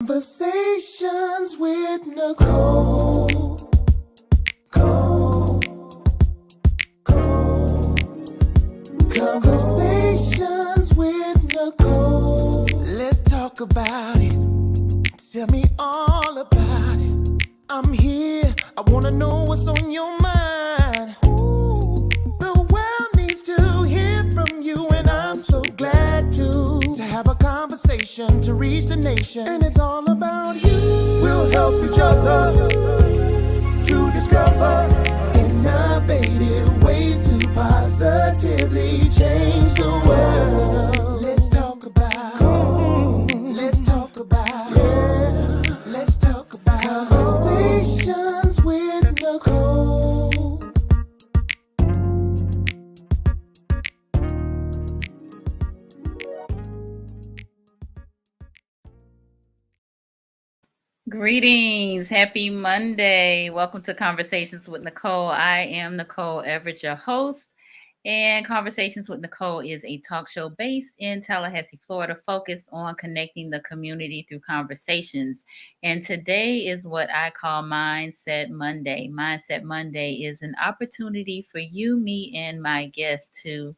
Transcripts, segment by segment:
Conversations with Nicole. Conversations with Nicole. Let's talk about it. Tell me all about it. I'm here. I want to know what's on your mind. Ooh, the world needs to hear from you, and I'm so glad to have a conversation to reach the nation. And it's all about you. We'll help each other to discover innovative ways to positively change the world. Let's talk about, let's talk about, yeah. Let's talk about conversations with Nicole. Greetings. Happy Monday. Welcome to Conversations with Nicole. I am Nicole Everett, your host. And Conversations with Nicole is a talk show based in Tallahassee, Florida, focused on connecting the community through conversations. And today is what I call Mindset Monday. Mindset Monday is an opportunity for you, me, and my guests to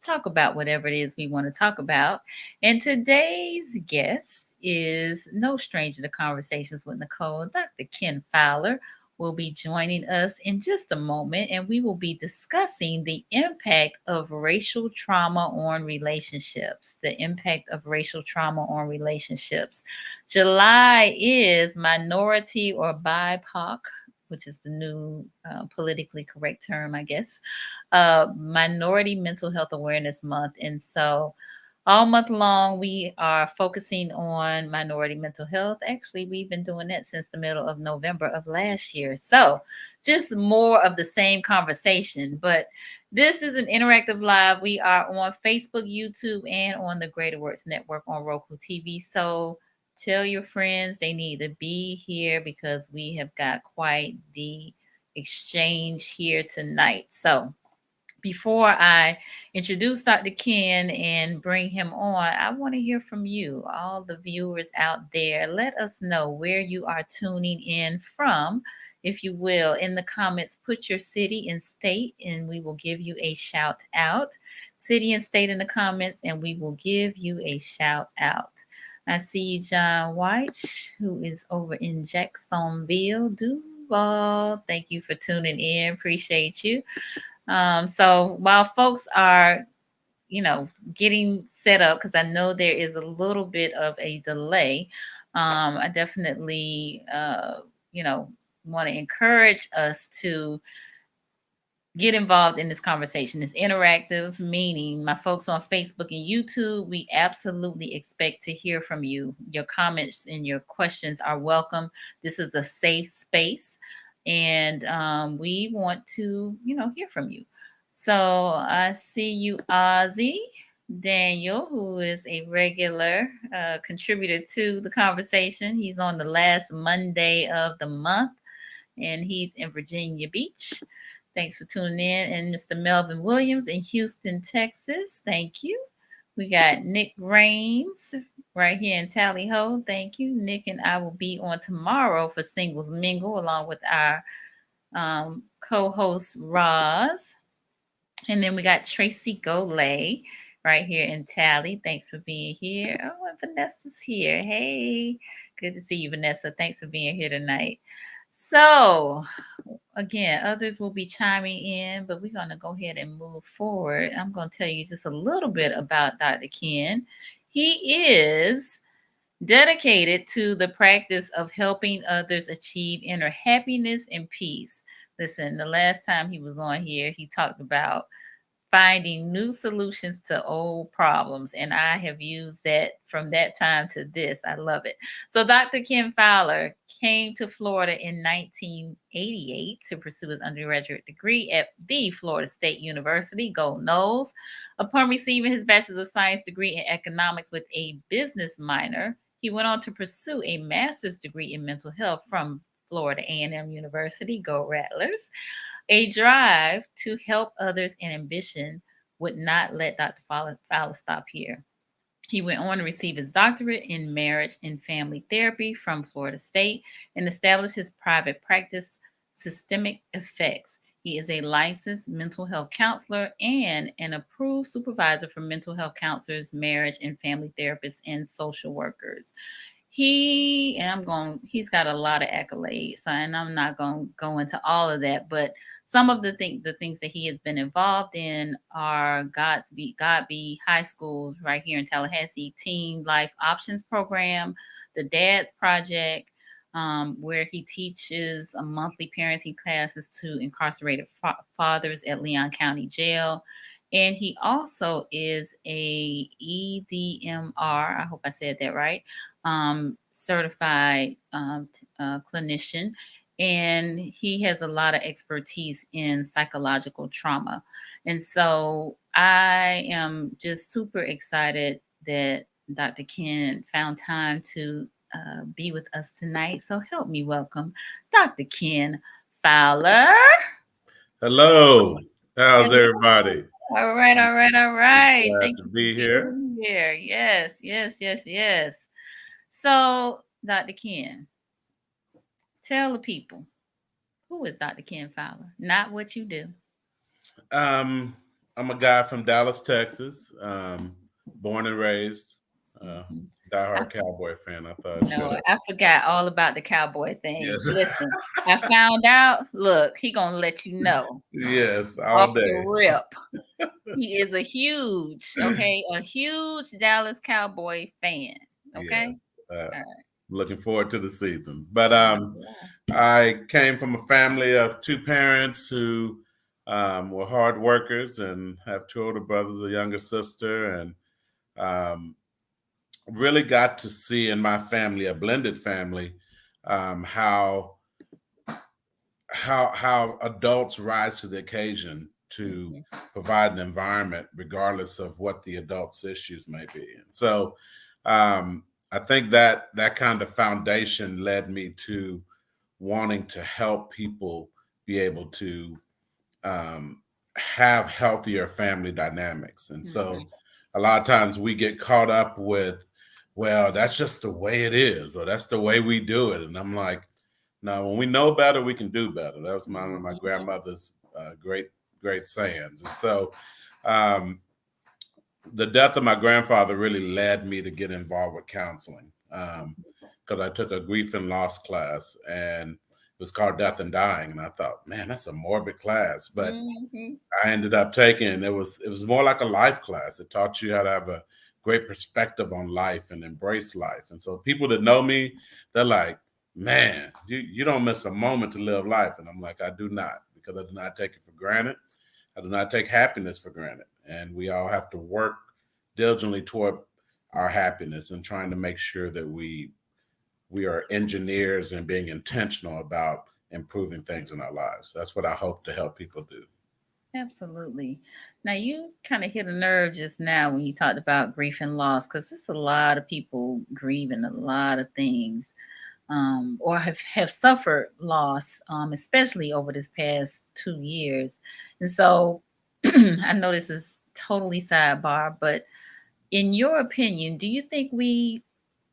talk about whatever it is we want to talk about. And today's guest is no stranger to Conversations with Nicole. Dr. Ken Fowler will be joining us in just a moment, and we will be discussing the impact of racial trauma on relationships. The impact of racial trauma on relationships. July is Minority or BIPOC, which is the new politically correct term, I guess, Minority Mental Health Awareness Month. And so all month long, we are focusing on minority mental health. Actually, we've been doing that since the middle of November of last year. So just more of the same conversation. But this is an interactive live. We are on Facebook, YouTube, and on the Greater Works Network on Roku TV. So tell your friends they need to be here because we have got quite the exchange here tonight. So before I introduce Dr. Ken and bring him on, I want to hear from you, all the viewers out there. Let us know where you are tuning in from, if you will. In the comments, put your city and state, and we will give you a shout out. City and state in the comments, and we will give you a shout out. I see you, John White, who is over in Jacksonville, Duval. Thank you for tuning in. Appreciate you. So while folks are, getting set up, because I know there is a little bit of a delay, I definitely, want to encourage us to get involved in this conversation. It's interactive, meaning my folks on Facebook and YouTube, we absolutely expect to hear from you. Your comments and your questions are welcome. This is a safe space, and we want to, hear from you. So I see you, Ozzy Daniel, who is a regular contributor to the conversation. He's on the last Monday of the month, and he's in Virginia Beach. Thanks for tuning in. And Mr. Melvin Williams in Houston, Texas. Thank you. We got Nick Rains right here in Tally Ho. Thank you. Nick and I will be on tomorrow for Singles Mingle along with our co-host Roz. And then we got Tracy Golay right here in Tally. Thanks for being here. Oh, and Vanessa's here. Hey, good to see you, Vanessa. Thanks for being here tonight. So, again, others will be chiming in, but we're going to go ahead and move forward. I'm going to tell you just a little bit about Dr. Ken. He is dedicated to the practice of helping others achieve inner happiness and peace. Listen, the last time he was on here, he talked about finding new solutions to old problems. And I have used that from that time to this. I love it. So Dr. Ken Fowler came to Florida in 1988 to pursue his undergraduate degree at the Florida State University, Go Noles. Upon receiving his Bachelor of Science degree in economics with a business minor, he went on to pursue a master's degree in mental health from Florida A&M University, Go Rattlers. A drive to help others and ambition would not let Dr. Fowler stop here. He went on to receive his doctorate in marriage and family therapy from Florida State and established his private practice, Systemic Effects. He is a licensed mental health counselor and an approved supervisor for mental health counselors, marriage and family therapists, and social workers. He's got a lot of accolades, and I'm not going to go into all of that, but some of the things that he has been involved in are Godby High School right here in Tallahassee Teen Life Options Program, the Dad's Project, where he teaches a monthly parenting classes to incarcerated fathers at Leon County Jail. And he also is a EDMR, I hope I said that right, certified clinician, and he has a lot of expertise in psychological trauma. And so I am just super excited that Dr. Ken found time to be with us tonight. So help me welcome Dr. Ken Fowler. Hello. How's everybody? All right, all right, all right. Glad Thank to you for be here. being here. Yes, yes, yes, yes. So, Dr. Ken, tell the people, who is Dr. Ken Fowler? Not what you do. Um, I'm a guy from Dallas, Texas. Born and raised. Uh, Mhm. I, Diehard Cowboy fan. I thought I'd no, share that. I forgot all about the cowboy thing. Yes. Listen, I found out. Look, he gonna let you know Yes, off all the day. rip. He is a huge Dallas Cowboy fan. Okay, Yes. all right. Looking forward to the season. But Yeah. I came from a family of two parents who were hard workers and have two older brothers, a younger sister, and um, really got to see in my family, a blended family, how adults rise to the occasion to Mhm, provide an environment, regardless of what the adults' issues may be. And so, um, I think that that kind of foundation led me to wanting to help people be able to um, have healthier family dynamics. And so mhm, a lot of times we get caught up with, well, that's just the way it is, or that's the way we do it. And I'm like, no, when we know better, we can do better. That was one of my mhm, grandmother's great sayings. And so um, the death of my grandfather really led me to get involved with counseling because I took a grief and loss class, and it was called Death and Dying. And I thought, man, that's a morbid class. But mhm, I ended up taking it was more like a life class. It taught you how to have a great perspective on life and embrace life. And so people that know me, they're like, man, you don't miss a moment to live life. And I'm like, I do not, because I do not take it for granted. I do not take happiness for granted. And we all have to work diligently toward our happiness and trying to make sure that we are engineers and being intentional about improving things in our lives. That's what I hope to help people do. absolutely. Now you kind of hit a nerve just now when you talked about grief and loss, because it's a lot of people grieving a lot of things, or have suffered loss, especially over this past 2 years. And so I know this is totally sidebar, but in your opinion, do you think we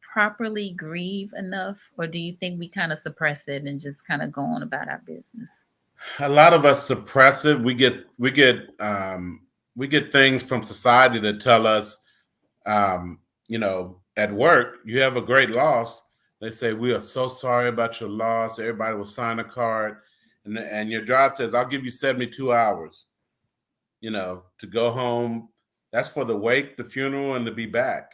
properly grieve enough, or do you think we kind of suppress it and just kind of go on about our business? A lot of us suppress it. We get things from society that tell us, at work, you have a great loss. They say, we are so sorry about your loss. Everybody will sign a card, and your job says, I'll give you 72 hours, to go home. That's for the wake, the funeral, and to be back.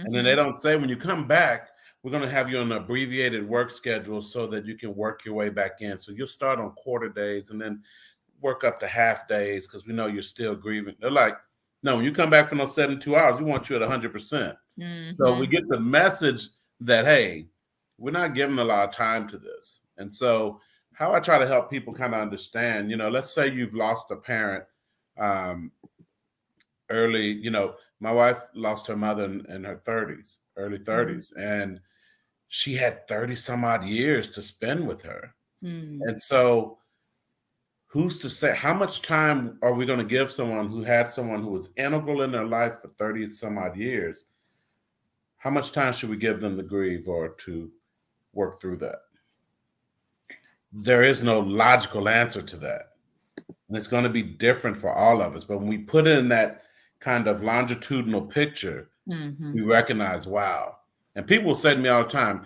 And then they Mm-hmm. don't say, when you come back, we're going to have you on an abbreviated work schedule so that you can work your way back in. So you'll start on quarter days and then work up to half days because we know you're still grieving. They're like, no, when you come back from those 72 hours, we want you at 100%. So we Mm-hmm. get the message that, hey, we're not giving a lot of time to this. And so how I try to help people kind of understand, let's say you've lost a parent um, early. My wife lost her mother in her 30s, early 30s, and she had 30 some odd years to spend with her. Mm-hmm. And so who's to say how much time are we going to give someone who had someone who was integral in their life for 30 some odd years? how much time should we give them to grieve or to work through that? There is no logical answer to that. And it's going to be different for all of us. But when we put in that kind of longitudinal picture, Mm-hmm. we recognize, wow. And people say to me all the time,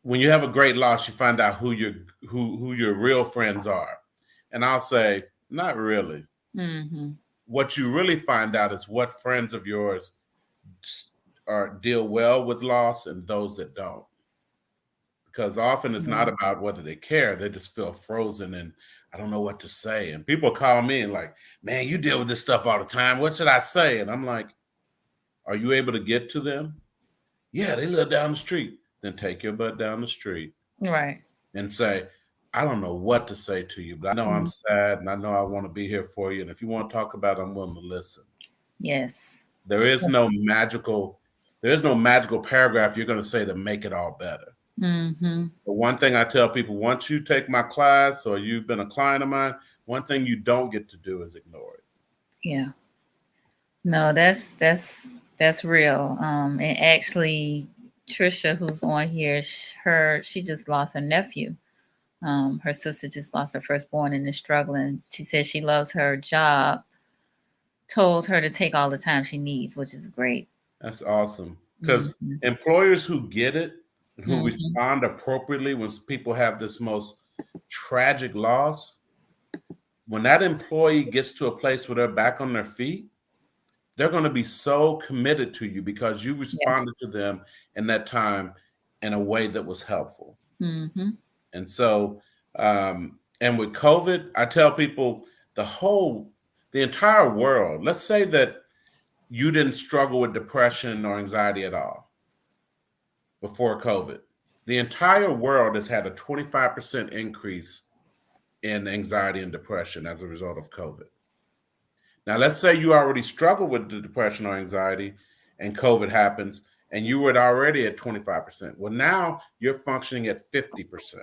when you have a great loss, you find out who your real friends are. And I'll say, not really. Mm-hmm. What you really find out is what friends of yours deal well with loss and those that don't. Because often it's not about whether they care, they just feel frozen and I don't know what to say. And people call me and like, man, you deal with this stuff all the time. What should I say? And I'm like, are you able to get to them? Yeah, they live down the street. Then take your butt down the street. Right. And say, I don't know what to say to you, but I know I'm sad and I know I want to be here for you. And if you want to talk about it, I'm willing to listen. Yes. There is no magical paragraph you're going to say to make it all better. Mm-hmm. But one thing I tell people, once you take my class or you've been a client of mine, one thing you don't get to do is ignore it. Yeah. No, that's real. And actually, Trisha, who's on here, she just lost her nephew. Her sister just lost her firstborn and is struggling. She says she loves her job. Told her to take all the time she needs, which is great. That's awesome. Because employers who get it and who respond appropriately when people have this most tragic loss, when that employee gets to a place where they're back on their feet, they're going to be so committed to you because you responded to them in that time in a way that was helpful. Mm-hmm. And so, and with COVID, I tell people the entire world, let's say that you didn't struggle with depression or anxiety at all before COVID. The entire world has had a 25% increase in anxiety and depression as a result of COVID. Now, let's say you already struggle with the depression or anxiety and COVID happens and you were already at 25%. Well, now you're functioning at 50%.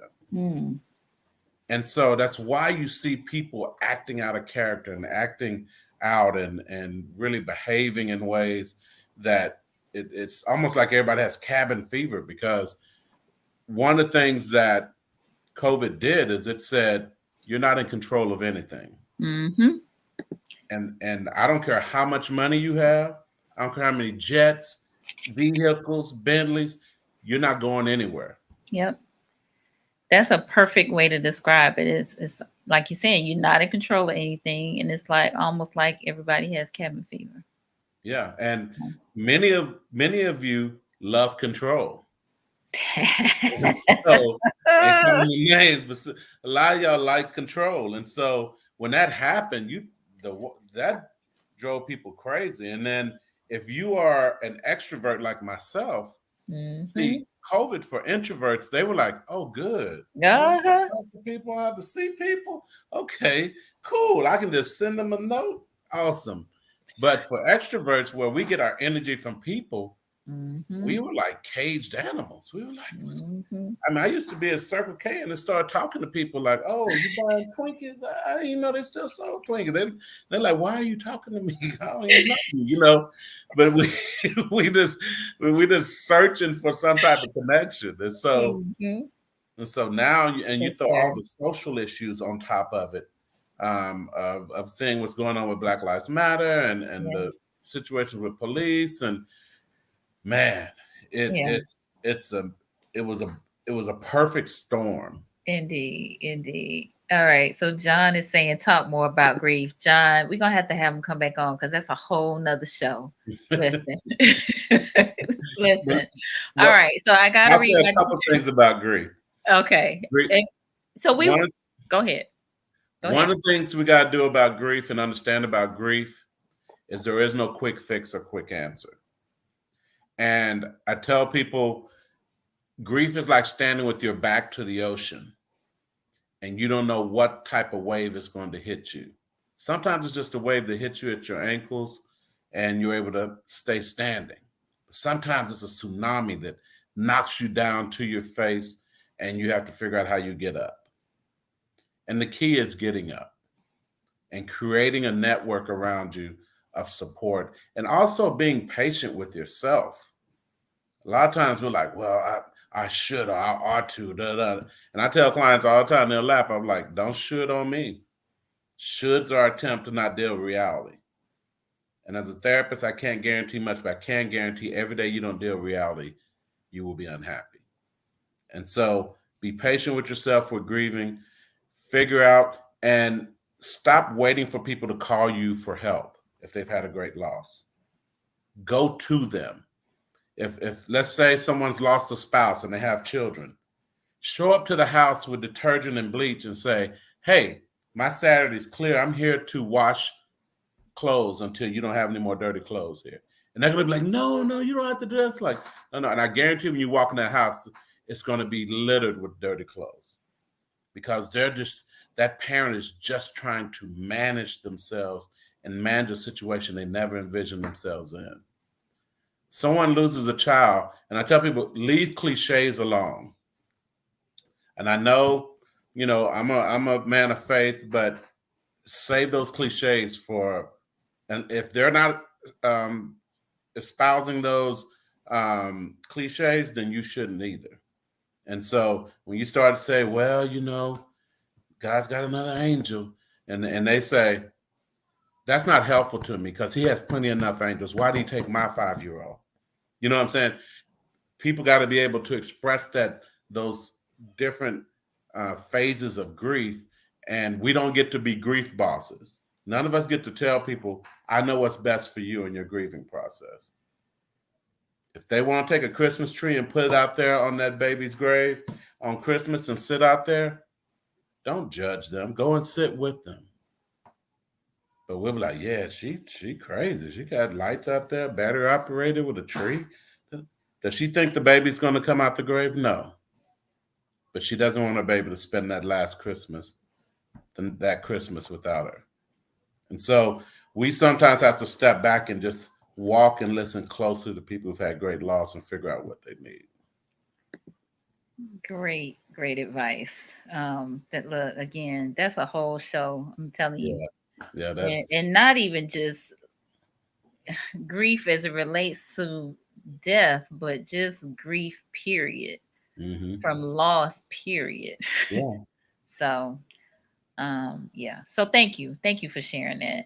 And so that's why you see people acting out of character and acting out and really behaving in ways that it's almost like everybody has cabin fever, because one of the things that COVID did is it said, you're not in control of anything. Mm-hmm. And I don't care how much money you have. I don't care how many jets, vehicles, Bentleys, you're not going anywhere. Yep. That's a perfect way to describe it. It's like you're saying, you're not in control of anything. And it's like almost like everybody has cabin fever. Yeah. And many of you love control. So, names, but a lot of y'all like control. And so when that happened, that drove people crazy. And then if you are an extrovert like myself, see, COVID for introverts, they were like, oh, good. I don't talk to people, I have to see people. Okay, cool. I can just send them a note. Awesome. But for extroverts, where we get our energy from people, we were like caged animals. We were like, I mean, I used to be at Circle K and they started talking to people like, oh, you buying Twinkies? I didn't even know they still sold Twinkies. They're like, why are you talking to me? I don't even know you, But we just searching for some type of connection. And so now, you throw all the social issues on top of it, of seeing what's going on with Black Lives Matter and the situations with police, and man, it was a perfect storm. Indeed. All right. So John is saying talk more about grief. John, we're gonna have to have him come back on because that's a whole nother show. Listen. All right. So I gotta I'll read say a couple things about grief. Okay. Grief. So go ahead. One of the things we got to do about grief and understand about grief is there is no quick fix or quick answer. And I tell people, grief is like standing with your back to the ocean and you don't know what type of wave is going to hit you. Sometimes it's just a wave that hits you at your ankles and you're able to stay standing. Sometimes it's a tsunami that knocks you down to your face and you have to figure out how you get up. And the key is getting up and creating a network around you of support, and also being patient with yourself. A lot of times we're like, well, I should or I ought to, da, da. And I tell clients all the time, they'll laugh. I'm like, don't should on me. Shoulds are attempt to not deal with reality. And as a therapist, I can't guarantee much, but I can guarantee every day you don't deal with reality, you will be unhappy. And so be patient with yourself with grieving, figure out and stop waiting for people to call you for help if they've had a great loss. Go to them. If let's say someone's lost a spouse and they have children, show up to the house with detergent and bleach and say, hey, my Saturday's clear. I'm here to wash clothes until you don't have any more dirty clothes here. And they're gonna be like, no, you don't have to do this. Like, no. And I guarantee when you walk in that house, it's gonna be littered with dirty clothes because that parent is just trying to manage themselves and manage a situation they never envisioned themselves in. Someone loses a child, and I tell people, leave cliches alone. And I know, I'm a man of faith, but save those cliches for, and if they're not espousing those cliches, then you shouldn't either. And so when you start to say, well, God's got another angel, and they say, that's not helpful to me because he has plenty enough angels. Why do you take my 5-year-old? You know what I'm saying? People got to be able to express those different phases of grief, and we don't get to be grief bosses. None of us get to tell people, I know what's best for you in your grieving process. If they want to take a Christmas tree and put it out there on that baby's grave on Christmas and sit out there, don't judge them. Go and sit with them. But we'll be like, yeah, she crazy. She got lights out there, battery operated with a tree. Does she think the baby's going to come out the grave? No. But she doesn't want her baby to spend that last Christmas, that Christmas without her. And so we sometimes have to step back and just walk and listen closely to people who've had great loss and figure out what they need. Great advice. That look again, that's a whole show. I'm telling you. Yeah, that's and not even just grief as it relates to death, but just grief, period. From loss, period. Yeah. So, yeah. So thank you for sharing that.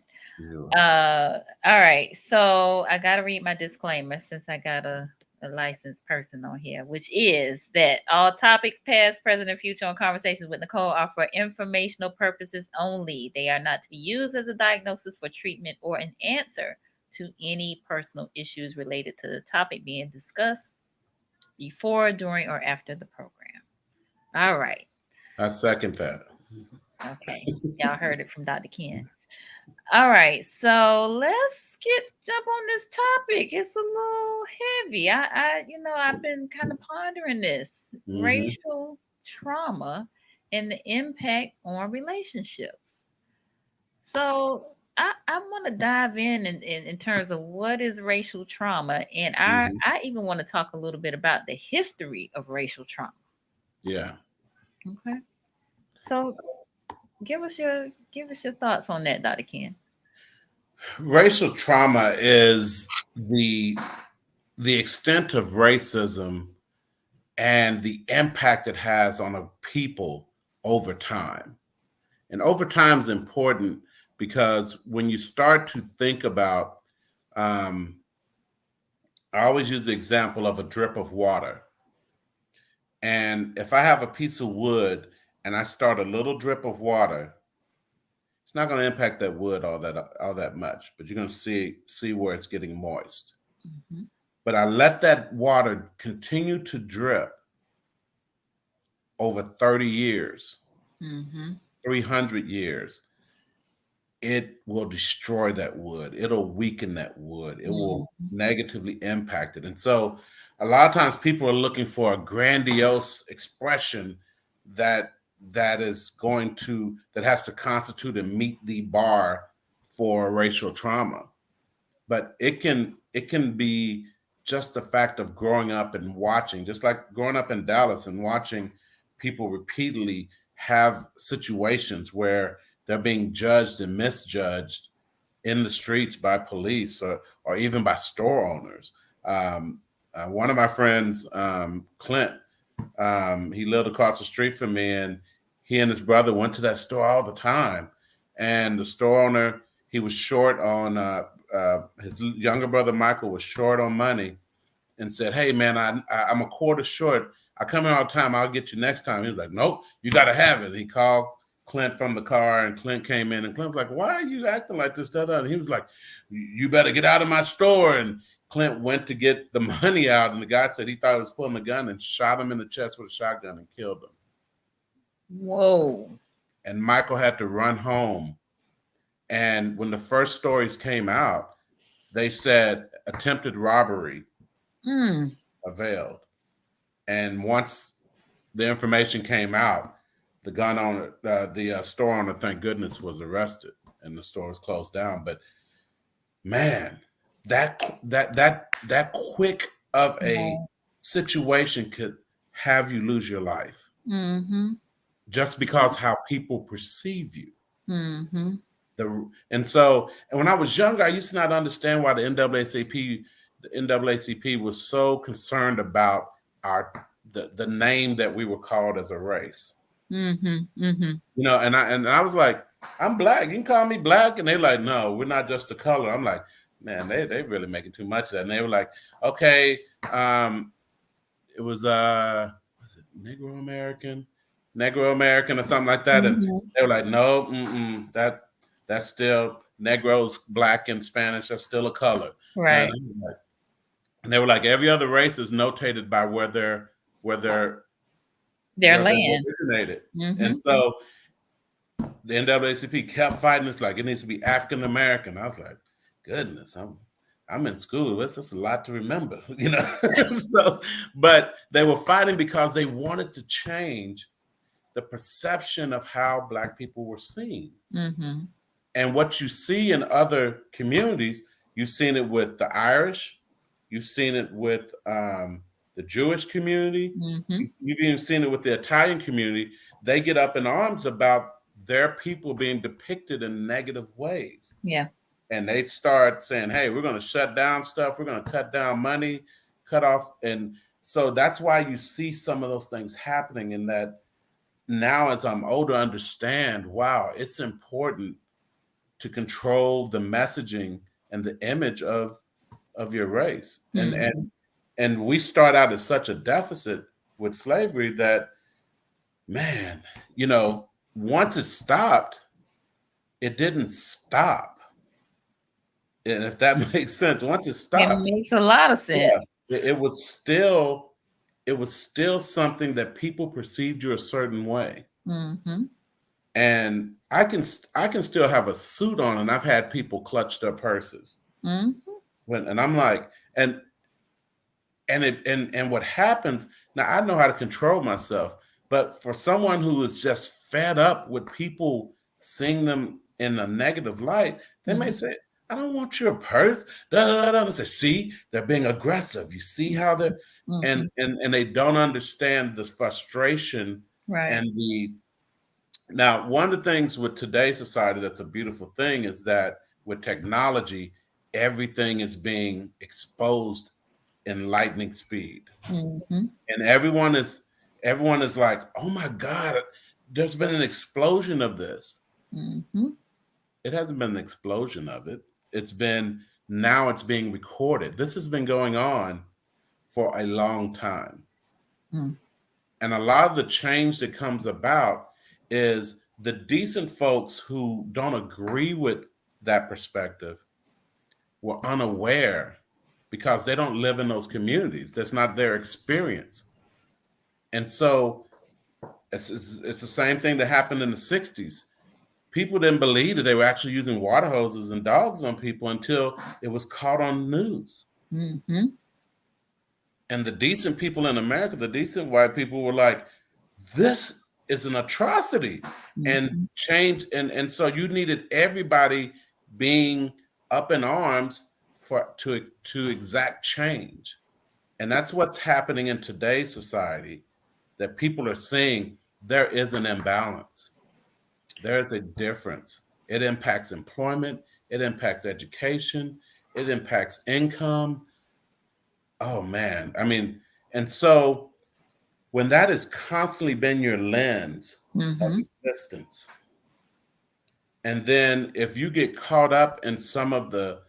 All right. So I gotta read my disclaimer since I got a licensed person on here, which is that all topics past, present, and future on Conversations with Nicole are for informational purposes only. They are not to be used as a diagnosis for treatment or an answer to any personal issues related to the topic being discussed before, during, or after the program. All right. I second that. Okay. Y'all heard it from Dr. Ken. All right. So let's jump on this topic. It's a little heavy. I've been kind of pondering this racial trauma and the impact on relationships. So I want to dive in terms of what is racial trauma, and I even want to talk a little bit about the history of racial trauma. Yeah. Okay. So give us your thoughts on that, Dr. Ken. Racial trauma is the extent of racism and the impact it has on a people over time. And over time is important because when you start to think about, I always use the example of a drip of water. And if I have a piece of wood and I start a little drip of water, it's not going to impact that wood all that much, but you're going to see where it's getting moist. But I let that water continue to drip over 30 years, 300 years. It will destroy that wood. It'll weaken that wood. It will negatively impact it. And so a lot of times people are looking for a grandiose expression that has to constitute and meet the bar for racial trauma. But it can be just the fact of growing up and watching, just like growing up in Dallas and watching people repeatedly have situations where they're being judged and misjudged in the streets by police or even by store owners. one of my friends, Clint, he lived across the street from me, and he and his brother went to that store all the time. And the store owner, he was short on his younger brother Michael was short on money, and said, "Hey man, I'm a quarter short. I come in all the time. I'll get you next time." He was like, "Nope, you got to have it." He called Clint from the car, and Clint came in, and Clint was like, "Why are you acting like this?" And he was like, "You better get out of my store." And Clint went to get the money out, and the guy said he thought he was pulling a gun and shot him in the chest with a shotgun and killed him. Whoa. And Michael had to run home. And when the first stories came out, they said attempted robbery availed. And once the information came out, the gun owner, the store owner, thank goodness, was arrested, and the store was closed down. But man, that quick of a situation could have you lose your life, just because how people perceive you. And when I was younger, I used to not understand why the NAACP was so concerned about the name that we were called as a race. You know, and I was like, I'm black. You can call me black. And they're like, no, we're not just the color. I'm like, man, they really making too much of that. And they were like, okay, it was it Negro American or something like that. And they were like, no, that's still Negroes, black, and Spanish are still a color. Right. And they were like, every other race is notated by where their land originated. And so the NAACP kept fighting. It's like, it needs to be African American. I was like, goodness, I'm in school. It's just a lot to remember, you know. But they were fighting because they wanted to change the perception of how Black people were seen. And what you see in other communities, you've seen it with the Irish, you've seen it with the Jewish community, you've even seen it with the Italian community. They get up in arms about their people being depicted in negative ways. Yeah. And they start saying, hey, we're going to shut down stuff. We're going to cut down money, cut off. And so that's why you see some of those things happening. In that now, as I'm older, I understand, wow, it's important to control the messaging and the image of your race. And we start out at such a deficit with slavery that, man, you know, once it stopped, it didn't stop. And if that makes sense, once it stopped, it makes a lot of sense. Yeah, it was still something that people perceived you a certain way. And I can still have a suit on, and I've had people clutch their purses. And I'm like, and what happens now? I know how to control myself, but for someone who is just fed up with people seeing them in a negative light, they may say, I don't want your purse. And say, see, they're being aggressive. You see how they're and they don't understand the frustration and the. Now, one of the things with today's society that's a beautiful thing is that with technology, everything is being exposed in lightning speed, and everyone is like, oh my God, there's been an explosion of this. It hasn't been an explosion of it. Now it's being recorded. This has been going on for a long time. And a lot of the change that comes about is the decent folks who don't agree with that perspective were unaware because they don't live in those communities. That's not their experience. And so it's the same thing that happened in the 60s. People didn't believe that they were actually using water hoses and dogs on people until it was caught on the news. And the decent people in America, the decent white people, were like, this is an atrocity, and change. And so you needed everybody being up in arms to exact change. And that's what's happening in today's society, that people are seeing there is an imbalance. There's a difference. It impacts employment. It impacts education. It impacts income. oh man, I mean, and so when that has constantly been your lens of Mm-hmm. existence, and then if you get caught up in some of the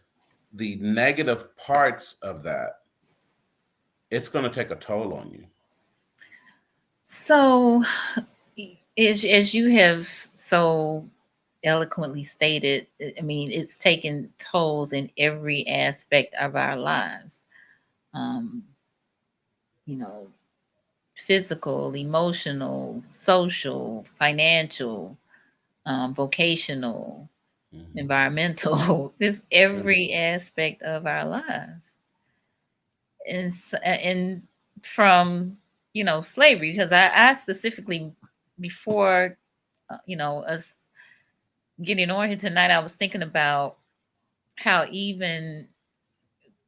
negative parts of that, it's going to take a toll on you. So, as you have so eloquently stated, I mean, it's taken tolls in every aspect of our lives. Um, you know, physical, emotional, social, financial, vocational, Mhm. environmental. It's every aspect of our lives, and from slavery, because I specifically, before us getting on here tonight, I was thinking about how even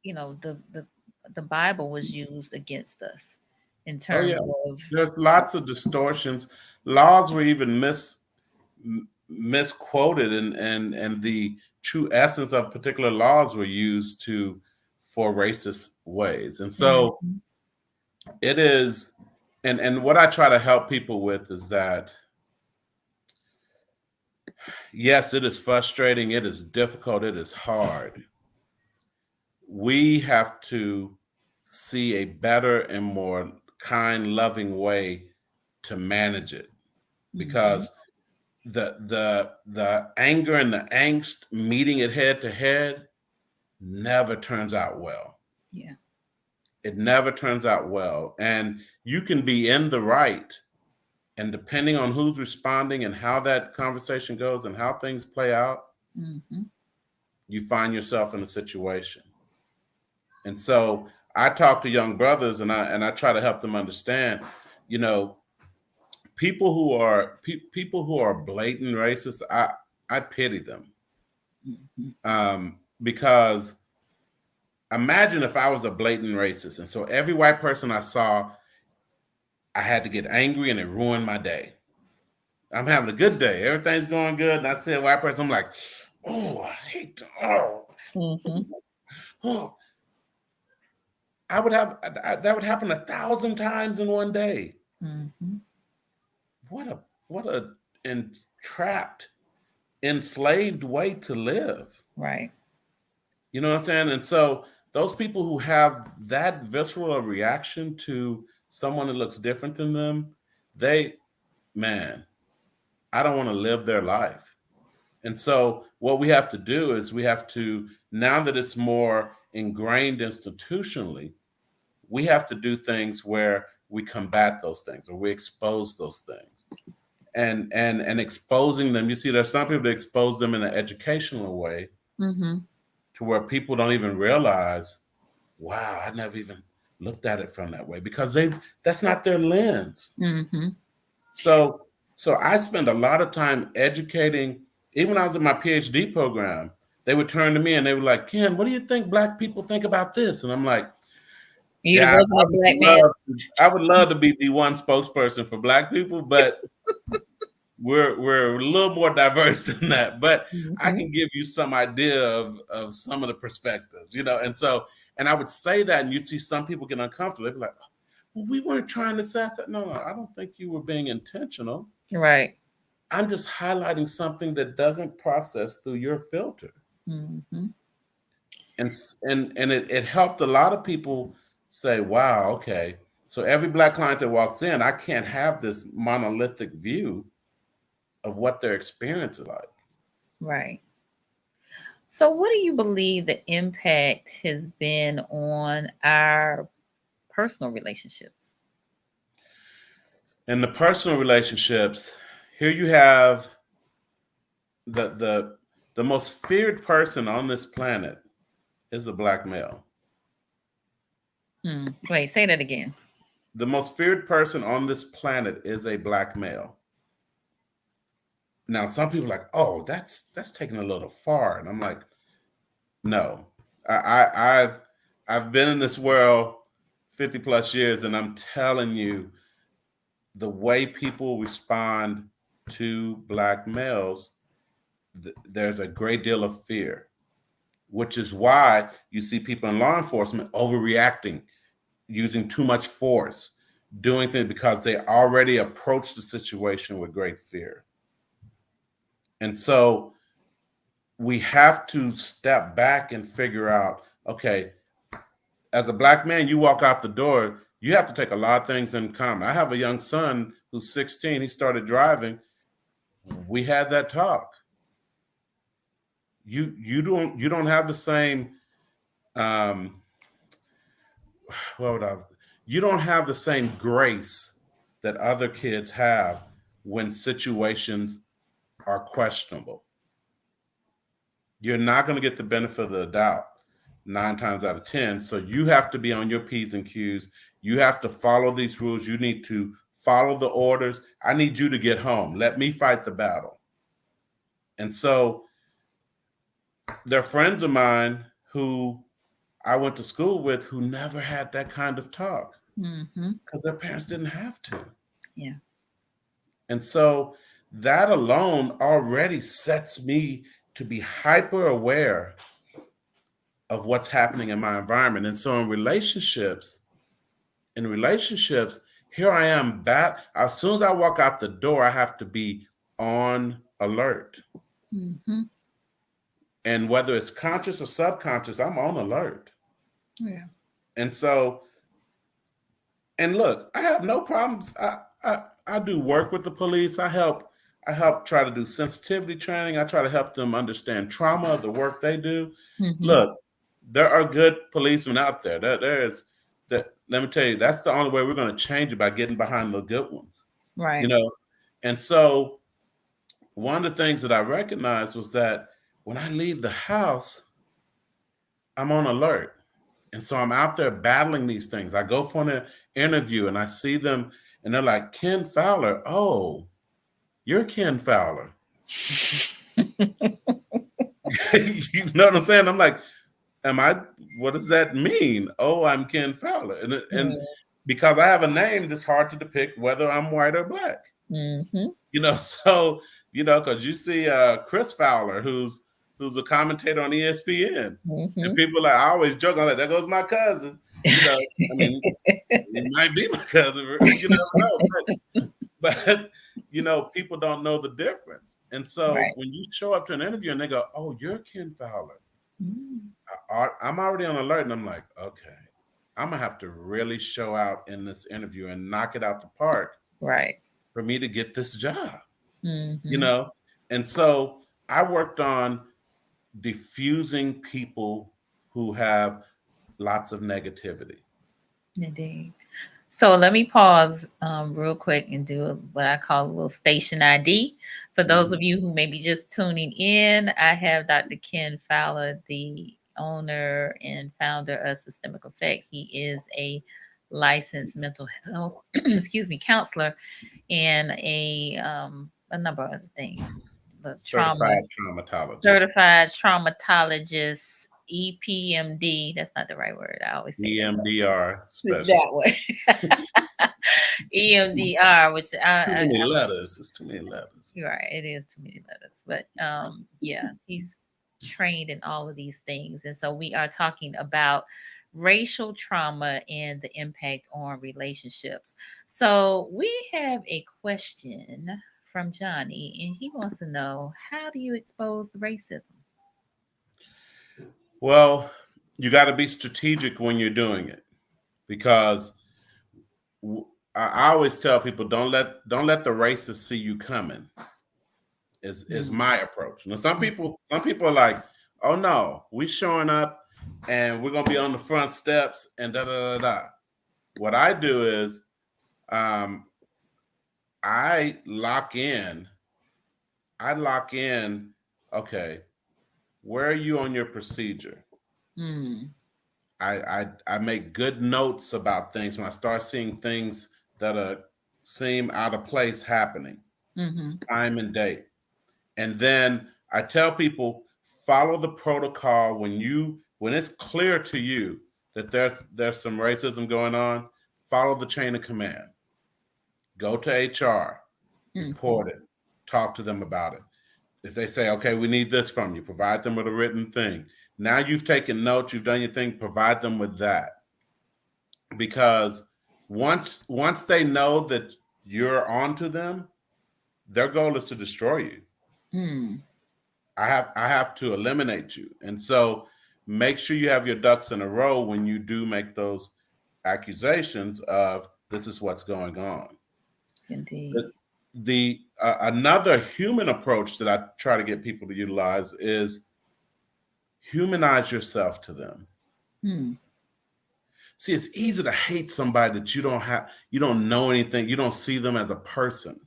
the Bible was used against us in Oh yeah, terms of there's lots of distortions. Laws were even misquoted, and the true essence of particular laws were used to for racist ways. And so Mhm. it is, and what I try to help people with is that yes, it is frustrating, it is difficult, it is hard. We have to see a better and more kind, loving way to manage it, Mhm. because the anger and the angst meeting it head to head never turns out well. Yeah. It never turns out well. And you can be in the right, and depending on who's responding and how that conversation goes and how things play out, Mhm. you find yourself in a situation. And so I talk to young brothers, and I try to help them understand, you know, people who are blatant racists. I pity them, Mhm. because imagine if I was a blatant racist, and so every white person I saw, I had to get angry, and it ruined my day. I'm having a good day, everything's going good, and I see a white person, I'm like, oh, I hate them. Oh, Mhm. oh. That would happen 1,000 times in one day. Mhm. What a entrapped, enslaved way to live. Right. You know what I'm saying? And so those people who have that visceral reaction to someone that looks different than them, they, man, I don't want to live their life. And so what we have to do is we have to, now that it's more ingrained institutionally, we have to do things where we combat those things or we expose those things. And exposing them, you see, there's some people that expose them in an educational way Mhm. to where people don't even realize, wow, I never even looked at it from that way, because that's not their lens. Mhm. So I spend a lot of time educating. Even when I was in my PhD program, they would turn to me and they were like, Ken, what do you think Black people think about this? And I'm like, You the yeah, resident black man. I would love to be the one spokesperson for Black people, but we're a little more diverse than that. But I Mhm. can give you some idea of some of the perspectives, and so, and I would say that, and you'd see some people get uncomfortable. They'd be like, well, we weren't trying to say that. No, I don't think you were being intentional. Right. I'm just highlighting something that doesn't process through your filter. Mhm. And it helped a lot of people say, wow, okay, so every Black client that walks in, I can't have this monolithic view of what their experience is like. Right. So, what do you believe the impact has been on our personal relationships? In the personal relationships, here you have the the most feared person on this planet is a Black male. Wait, say that again. The most feared person on this planet is a Black male. Now, some people are like, oh, that's taking a little far, and I'm like, no, I've been in this world 50 plus years, and I'm telling you, the way people respond to Black males, there's a great deal of fear, which is why you see people in law enforcement overreacting. using too much force, doing things because they already approached the situation with great fear. And so we have to step back and figure out, okay, as a Black man, you walk out the door, you have to take a lot of things in common. I have a young son who's 16. He started driving. We had that talk. You don't have the same what would I you don't have the same grace that other kids have when situations are questionable. You're not going to get the benefit of the doubt 9 times out of 10. So you have to be on your P's and Q's. You have to follow these rules. You need to follow the orders. I need you to get home. Let me fight the battle. And so there are friends of mine who I went to school with who never had that kind of talk because their parents didn't have to. Yeah. And so that alone already sets me to be hyper aware of what's happening in my environment. And so in relationships, here I am back. As soon as I walk out the door, I have to be on alert. And whether it's conscious or subconscious, I'm on alert. Yeah. And so, and look, I have no problems. I do work with the police. I help try to do sensitivity training. I try to help them understand trauma, the work they do. Look, there are good policemen out there. Let me tell you, that's the only way we're going to change it, by getting behind the good ones. Right. You know, and so one of the things that I recognized was that when I leave the house, I'm on alert. And so I'm out there battling these things. I go for an interview and I see them and they're like, Ken Fowler. Oh, you're Ken Fowler. You know what I'm saying? I'm like, what does that mean? Oh, I'm Ken Fowler. And because I have a name that's hard to depict whether I'm white or Black. You know, so, you know, because you see Chris Fowler, who's a commentator on ESPN. And people like, I always joke on that. There goes my cousin. You know, I mean, he might be my cousin. You never know. But you know, people don't know the difference. And so when you show up to an interview and they go, oh, you're Ken Fowler. I'm already on alert. And I'm like, okay, I'm going to have to really show out in this interview and knock it out the park. Right. For me to get this job. You know? And so I worked on diffusing people who have lots of negativity. Indeed. So let me pause real quick and do what I call a little station ID. For those of you who may be just tuning in, I have Dr. Ken Fowler, the owner and founder of Systemic Effect. He is a licensed mental health, counselor, and a number of other things. But Certified Traumatologist, EPMD. That's not the right word. I always say EMDR special. That way. EMDR, which too many letters. It's too many letters. You're right. It is too many letters. But yeah, he's trained in all of these things. And so we are talking about racial trauma and the impact on relationships. So we have a question from Johnny, and he wants to know, how do you expose racism? Well, you got to be strategic when you're doing it, because I always tell people, don't let the racists see you coming. Is my approach. Now, some people are like, oh no, we showing up and we're gonna be on the front steps and da da da da. What I do is, I lock in. Okay, where are you on your procedure? I make good notes about things when I start seeing things that seem out of place happening, time and date. And then I tell people, follow the protocol when it's clear to you that there's some racism going on. Follow the chain of command. Go to HR, report it, talk to them about it. If they say, okay, we need this from you, provide them with a written thing. Now you've taken notes, you've done your thing, provide them with that. because once they know that you're onto them, their goal is to destroy you. Mm. I have to eliminate you. And so make sure you have your ducks in a row when you do make those accusations of this is what's going on. Indeed. The another human approach that I try to get people to utilize is humanize yourself to them. Mm. See, it's easy to hate somebody that you don't know anything, you don't see them as a person.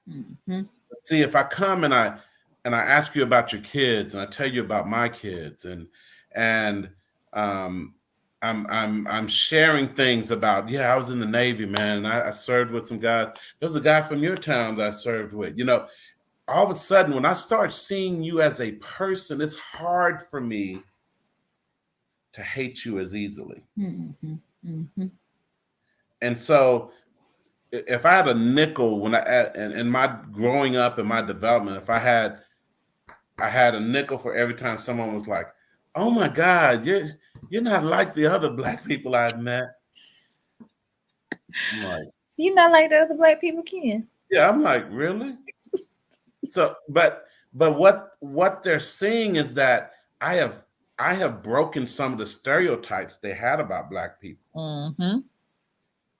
Mm-hmm. See, if I come and I ask you about your kids and I tell you about my kids and um I'm sharing things about, yeah, I was in the Navy, man, and I served with some guys. There was a guy from your town that I served with. You know, all of a sudden when I start seeing you as a person, it's hard for me to hate you as easily. Mm-hmm. Mm-hmm. And so if I had a nickel when in my growing up and my development, if I had a nickel for every time someone was like, "Oh my God, you're not like the other black people I've met." I'm like, You not like the other black people, Ken? yeah, I'm like, really? So, but what they're seeing is that I have I have broken some of the stereotypes they had about black people. Mm-hmm.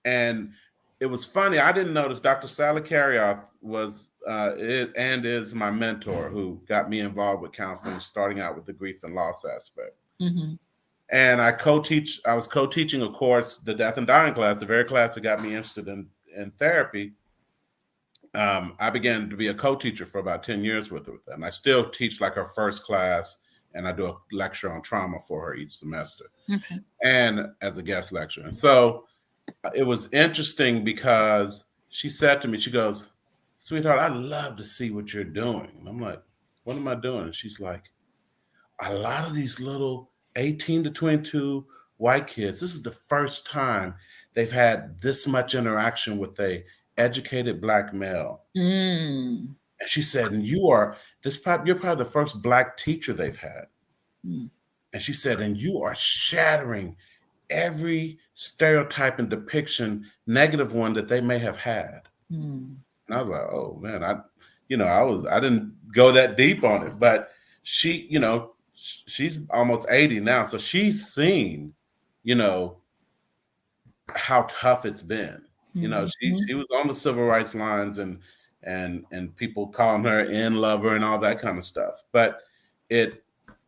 And it was funny. I didn't notice Dr. Sally Carrioff was and is my mentor who got me involved with counseling, starting out with the grief and loss aspect. Mm-hmm. And I was co-teaching a course, the death and dying class, the very class that got me interested in therapy. I began to be a co-teacher for about 10 years with her. And I still teach like her first class, and I do a lecture on trauma for her each semester, Okay. and as a guest lecturer. And so it was interesting because she said to me, she goes, "Sweetheart, I love to see what you're doing." And I'm like, "What am I doing?" And she's like, "A lot of these little 18 to 22 white kids, this is the first time they've had this much interaction with a educated black male." Mm. And she said, "And you're probably the first black teacher they've had." Mm. And she said, "And you are shattering every stereotype and depiction, negative one that they may have had." Mm. And I was like, "Oh man, I didn't go that deep on it." But she, she's almost 80 now. So she's seen, you know, how tough it's been. Mm-hmm. She was on the civil rights lines and people calling her in lover and all that kind of stuff. But it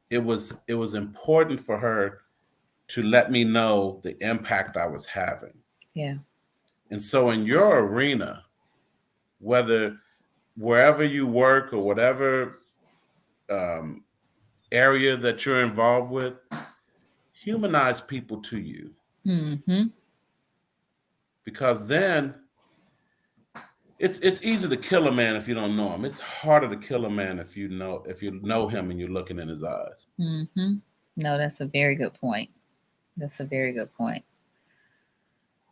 it was important for her to let me know the impact I was having. Yeah. And so in your arena, whether wherever you work or whatever um, area that you're involved with, humanize people to you, Mm-hmm. because then it's easy to kill a man if you don't know him. It's harder to kill a man if you know him and you're looking in his eyes. Mm-hmm. No, that's a very good point. That's a very good point.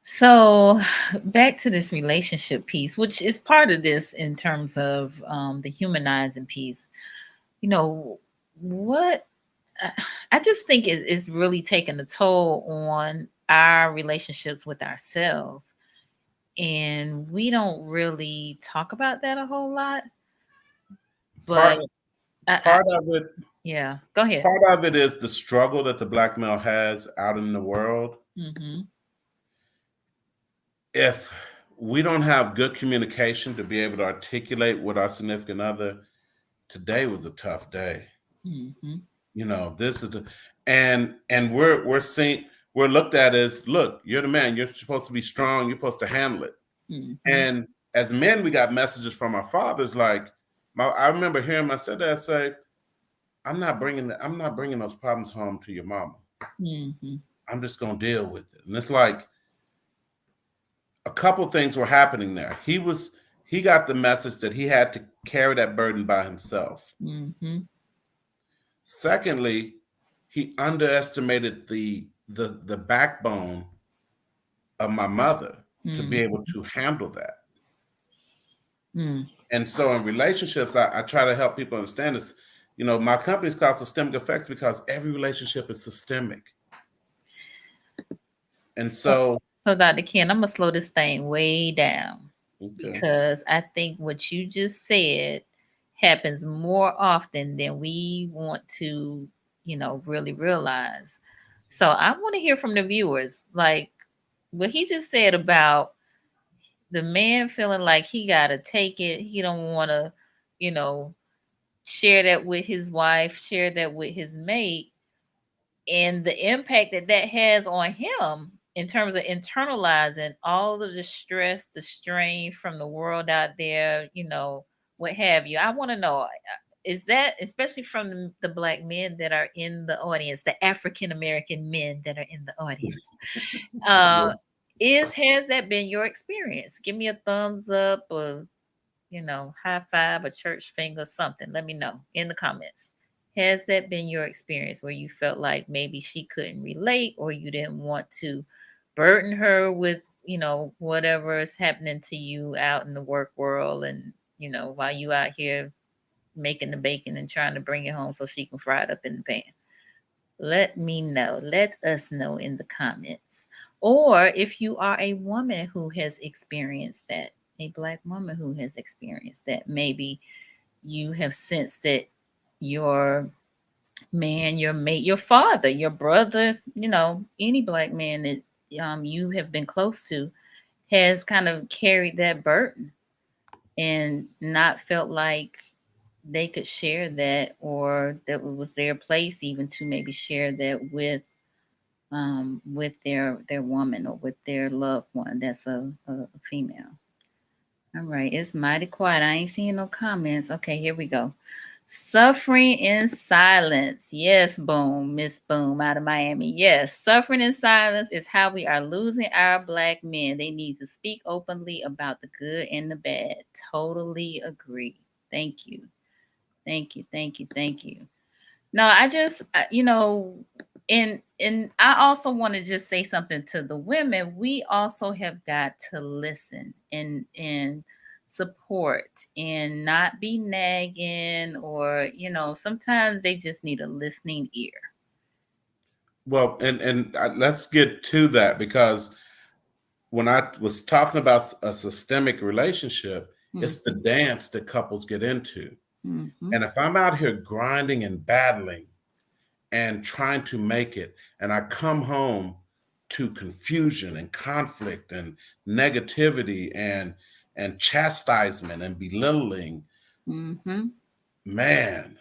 So, back to this relationship piece, which is part of this in terms of the humanizing piece. You know, what I just think is really taking a toll on our relationships with ourselves. And we don't really talk about that a whole lot. But Part I part of it yeah, go ahead. part of it is the struggle that the black male has out in the world. Mm-hmm. If we don't have good communication to be able to articulate with our significant other, today was a tough day. Mm-hmm. This is and we're looked at as, look, you're the man, you're supposed to be strong, you're supposed to handle it. Mm-hmm. And as men, we got messages from our fathers like, I remember hearing my stepdad say, I'm not bringing those problems home to your mama. Mm-hmm. I'm just gonna deal with it. And it's like a couple things were happening there. He got the message that he had to carry that burden by himself. Mm-hmm. Secondly, he underestimated the backbone of my mother to be able to handle that. Mm-hmm. And so in relationships, I try to help people understand this. My company is called Systemic Effects because every relationship is systemic. And So, so, so Dr. Ken, I'm gonna slow this thing way down okay. because I think what you just said happens more often than we want to, really realize. So I want to hear from the viewers, like what he just said about the man feeling like he gotta take it. He don't want to, you know, share that with his wife, share that with his mate, and the impact that that has on him in terms of internalizing all of the stress, the strain from the world out there, what have you. I want to know, is that, especially from the black men that are in the audience, the African American men that are in the audience, uh, has that been your experience? Give me a thumbs up or high five, a church finger, something. Let me know in the comments. Has that been your experience where you felt like maybe she couldn't relate or you didn't want to burden her with, whatever is happening to you out in the work world and, while you out here making the bacon and trying to bring it home so she can fry it up in the pan? Let me know. Let us know in the comments. Or if you are a woman who has experienced that, a black woman who has experienced that, maybe you have sensed that your man, your mate, your father, your brother, any black man that you have been close to has kind of carried that burden and not felt like they could share that or that it was their place even to maybe share that with their woman or with their loved one that's a female. All right, it's mighty quiet. I ain't seeing no comments. Okay, here we go. Suffering in silence. Yes, Boom, Miss Boom out of Miami. Yes, suffering in silence is how we are losing our black men. They need to speak openly about the good and the bad. Totally agree. Thank you. Thank you. Thank you. Thank you. No, I just and I also want to just say something to the women. We also have got to listen and support and not be nagging or sometimes they just need a listening ear. Well, and let's get to that, because when I was talking about a systemic relationship, it's the dance that couples get into. Mm-hmm. And if I'm out here grinding and battling and trying to make it, and I come home to confusion and conflict and negativity and chastisement and belittling, Mm-hmm. man,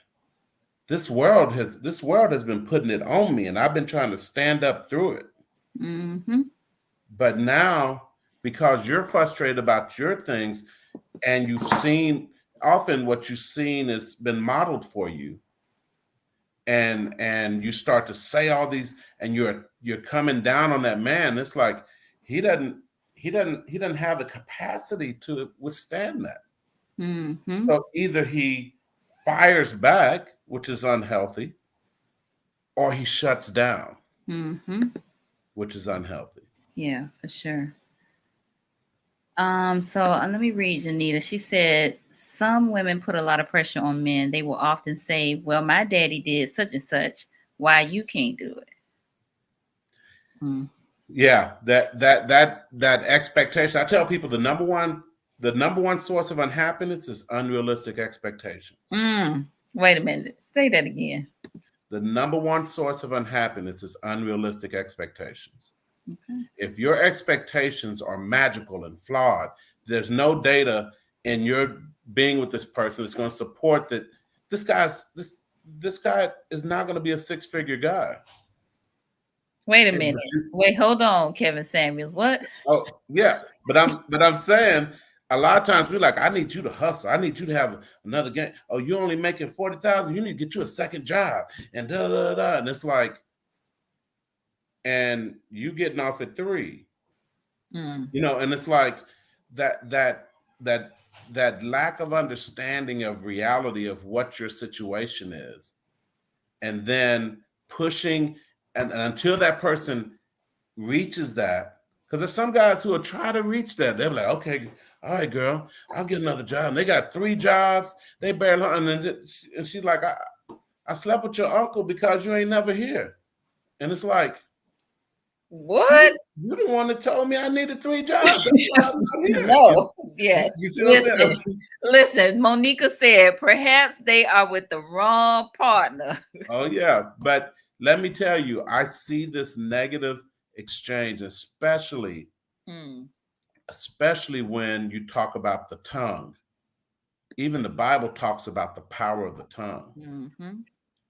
this world has been putting it on me, and I've been trying to stand up through it. Mm-hmm. But now, because you're frustrated about your things, and you've seen, often what you've seen has been modeled for you, and you start to say all these, and you're coming down on that man. It's like he doesn't he doesn't have the capacity to withstand that. Mm-hmm. So either he fires back, which is unhealthy, or he shuts down, Mm-hmm. which is unhealthy. Yeah, for sure. So let me read Janita. She said some women put a lot of pressure on men. They will often say, "Well, my daddy did such and such. Why you can't do it?" Mm. Yeah, that expectation. I tell people the number one source of unhappiness is unrealistic expectations. Mm. Wait a minute. Say that again. The number one source of unhappiness is unrealistic expectations. Okay. If your expectations are magical and flawed, there's no data in your being with this person that's going to support that this guy is not going to be a six-figure guy. Wait a But minute. Wait, hold on, Kevin Samuels. What? oh yeah, but I'm saying a lot of times we're like, I need you to hustle. I need you to have another game. Oh, you're only making 40,000. You need to get you a second job and da da da. And it's like, and you getting off at 3. Mm. And it's like that that that lack of understanding of reality of what your situation is, and then pushing, and until that person reaches that, because there's some guys who will try to reach that. They're like, okay, all right, girl, I'll get another job. And they got 3 jobs, they barely, and she's like, I slept with your uncle because you ain't never here. And it's like, What? You the one that told me I needed 3 jobs. That's why I'm not here. No. Yeah. You see what I'm saying? Listen, Monica said perhaps they are with the wrong partner. Oh yeah, but let me tell you, I see this negative exchange, especially when you talk about the tongue. Even the Bible talks about the power of the tongue. Mm-hmm.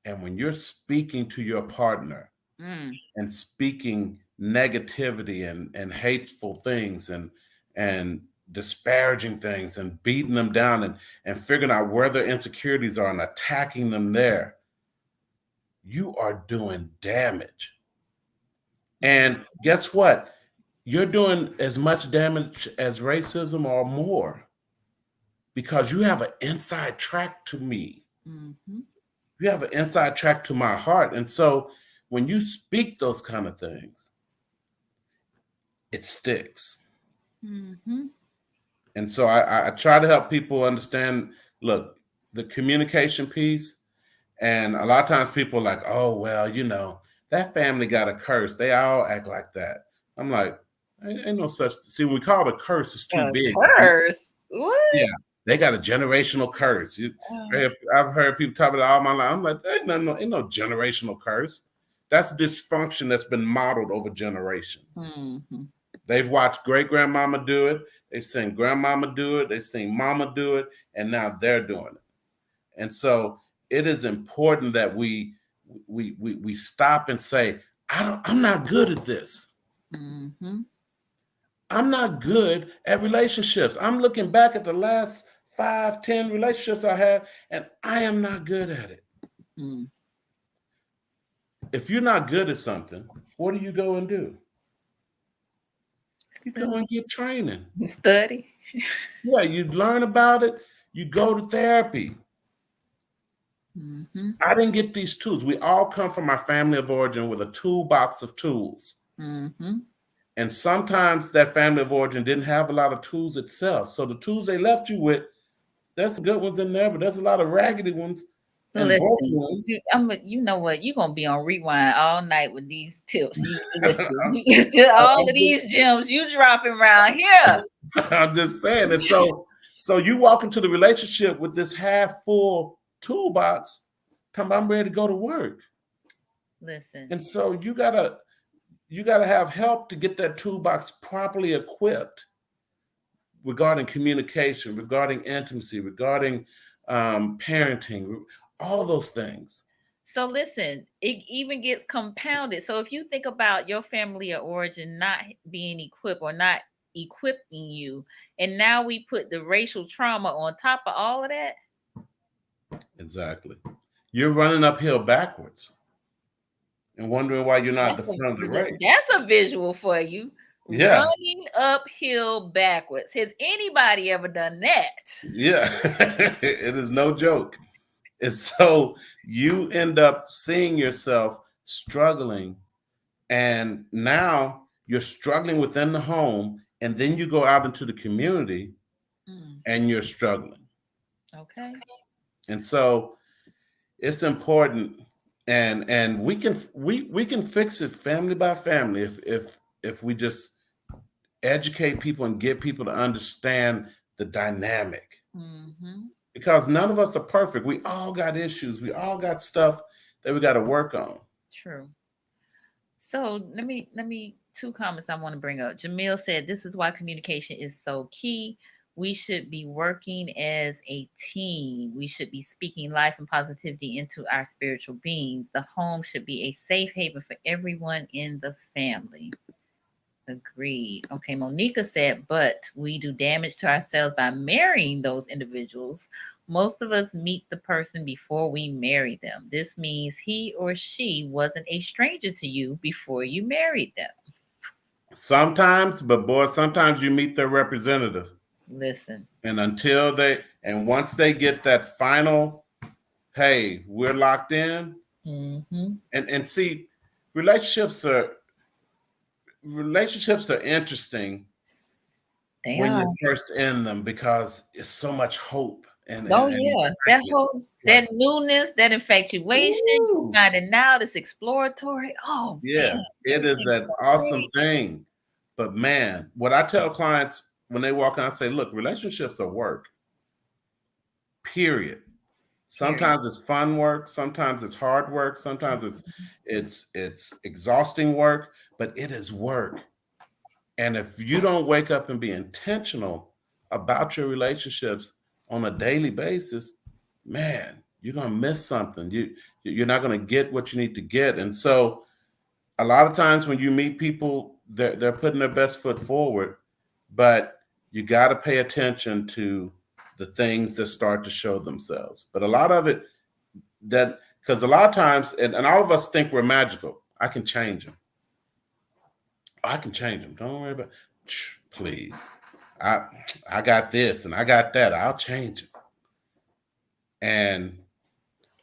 And when you're speaking to your partner and speaking negativity and hateful things and disparaging things and beating them down and figuring out where their insecurities are and attacking them there, you are doing damage. And guess what? You're doing as much damage as racism or more, because you have an inside track to me. Mm-hmm. You have an inside track to my heart. And so when you speak those kind of things, it sticks. Mm-hmm. And so I try to help people understand, look, the communication piece. And a lot of times people are like, oh, well, that family got a curse. They all act like that. I'm like, ain't no such. See, when we call it a curse, it's too A big. curse? What? Yeah, they got a generational curse. I've heard people talk about it all my life. I'm like, ain't no generational curse. That's dysfunction that's been modeled over generations. Mm-hmm. They've watched great grandmama do it. They've seen grandmama do it. They've seen mama do it, and now they're doing it. And so it is important that we stop and say, I'm not good at this. Mm-hmm. I'm not good at relationships. I'm looking back at the last 5, 10 relationships I had, and I am not good at it. Mm. If you're not good at something, what do you go and do? You go and get training. Study. Yeah, you learn about it. You go to therapy. Mm-hmm. I didn't get these tools. We all come from our family of origin with a toolbox of tools. Mm-hmm. And sometimes that family of origin didn't have a lot of tools itself. So the tools they left you with, there's some good ones in there, but there's a lot of raggedy ones and broken ones. You know what? You're going to be on rewind all night with these tips. All of these gems you dropping around here. I'm just saying. And so you walk into the relationship with this half full toolbox, I'm ready to go to work. Listen. And so you gotta have help to get that toolbox properly equipped regarding communication, regarding intimacy, regarding parenting, all those things. So listen, it even gets compounded. So if you think about your family of origin not being equipped or not equipping you, and now we put the racial trauma on top of all of that. Exactly. You're running uphill backwards and wondering why you're not at the front of the race. That's a visual for you. Yeah. Running uphill backwards. Has anybody ever done that? Yeah. It is no joke. And so you end up seeing yourself struggling, and now you're struggling within the home, and then you go out into the community and you're struggling. Okay. And so it's important, and we can fix it family by family if we just educate people and get people to understand the dynamic. Mm-hmm. Because none of us are perfect. We all got issues. We all got stuff that we got to work on. True. So let me 2 comments I want to bring up. Jamil said, this is why communication is so key. We should be working as a team. We should be speaking life and positivity into our spiritual beings. The home should be a safe haven for everyone in the family. Agreed. Okay, Monica said, but we do damage to ourselves by marrying those individuals. Most of us meet the person before we marry them. This means he or she wasn't a stranger to you before you married them. Sometimes, but boy, sometimes you meet their representative. Listen. And once they get that final, hey, we're locked in. Mm-hmm. And see, relationships are interesting when you're first in them, because it's so much hope. Oh and yeah, excitement. Like, that newness, that infatuation, you woo! find it now, this exploratory. Oh man, Yes, it those is things an are awesome great. thing. But man, what I tell clients when they walk in, I say, look, relationships are work, period. Period. Sometimes it's fun work, sometimes it's hard work, sometimes it's exhausting work, but it is work. And if you don't wake up and be intentional about your relationships on a daily basis, man, you're gonna miss something. You're not gonna get what you need to get. And so a lot of times when you meet people, they're putting their best foot forward, but you got to pay attention to the things that start to show themselves. But a lot of it that because a lot of times, and all of us think we're magical. I can change them. I can change them. Don't worry about. Please, I I got this and I got that. I'll change it. And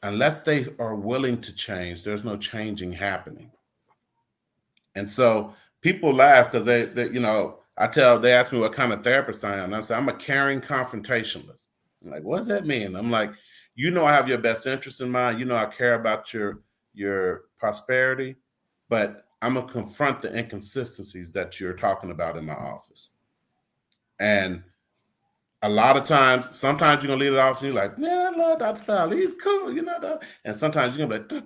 unless they are willing to change, there's no changing happening. And so people laugh because they ask me what kind of therapist I am. And I say, I'm a caring confrontationalist. I'm like, what does that mean? I'm like, I have your best interest in mind. I care about your prosperity, but I'm gonna confront the inconsistencies that you're talking about in my office. And a lot of times, sometimes you're gonna leave the office and you're like, man, I love Dr. Fowler. He's cool, And sometimes you're gonna be like,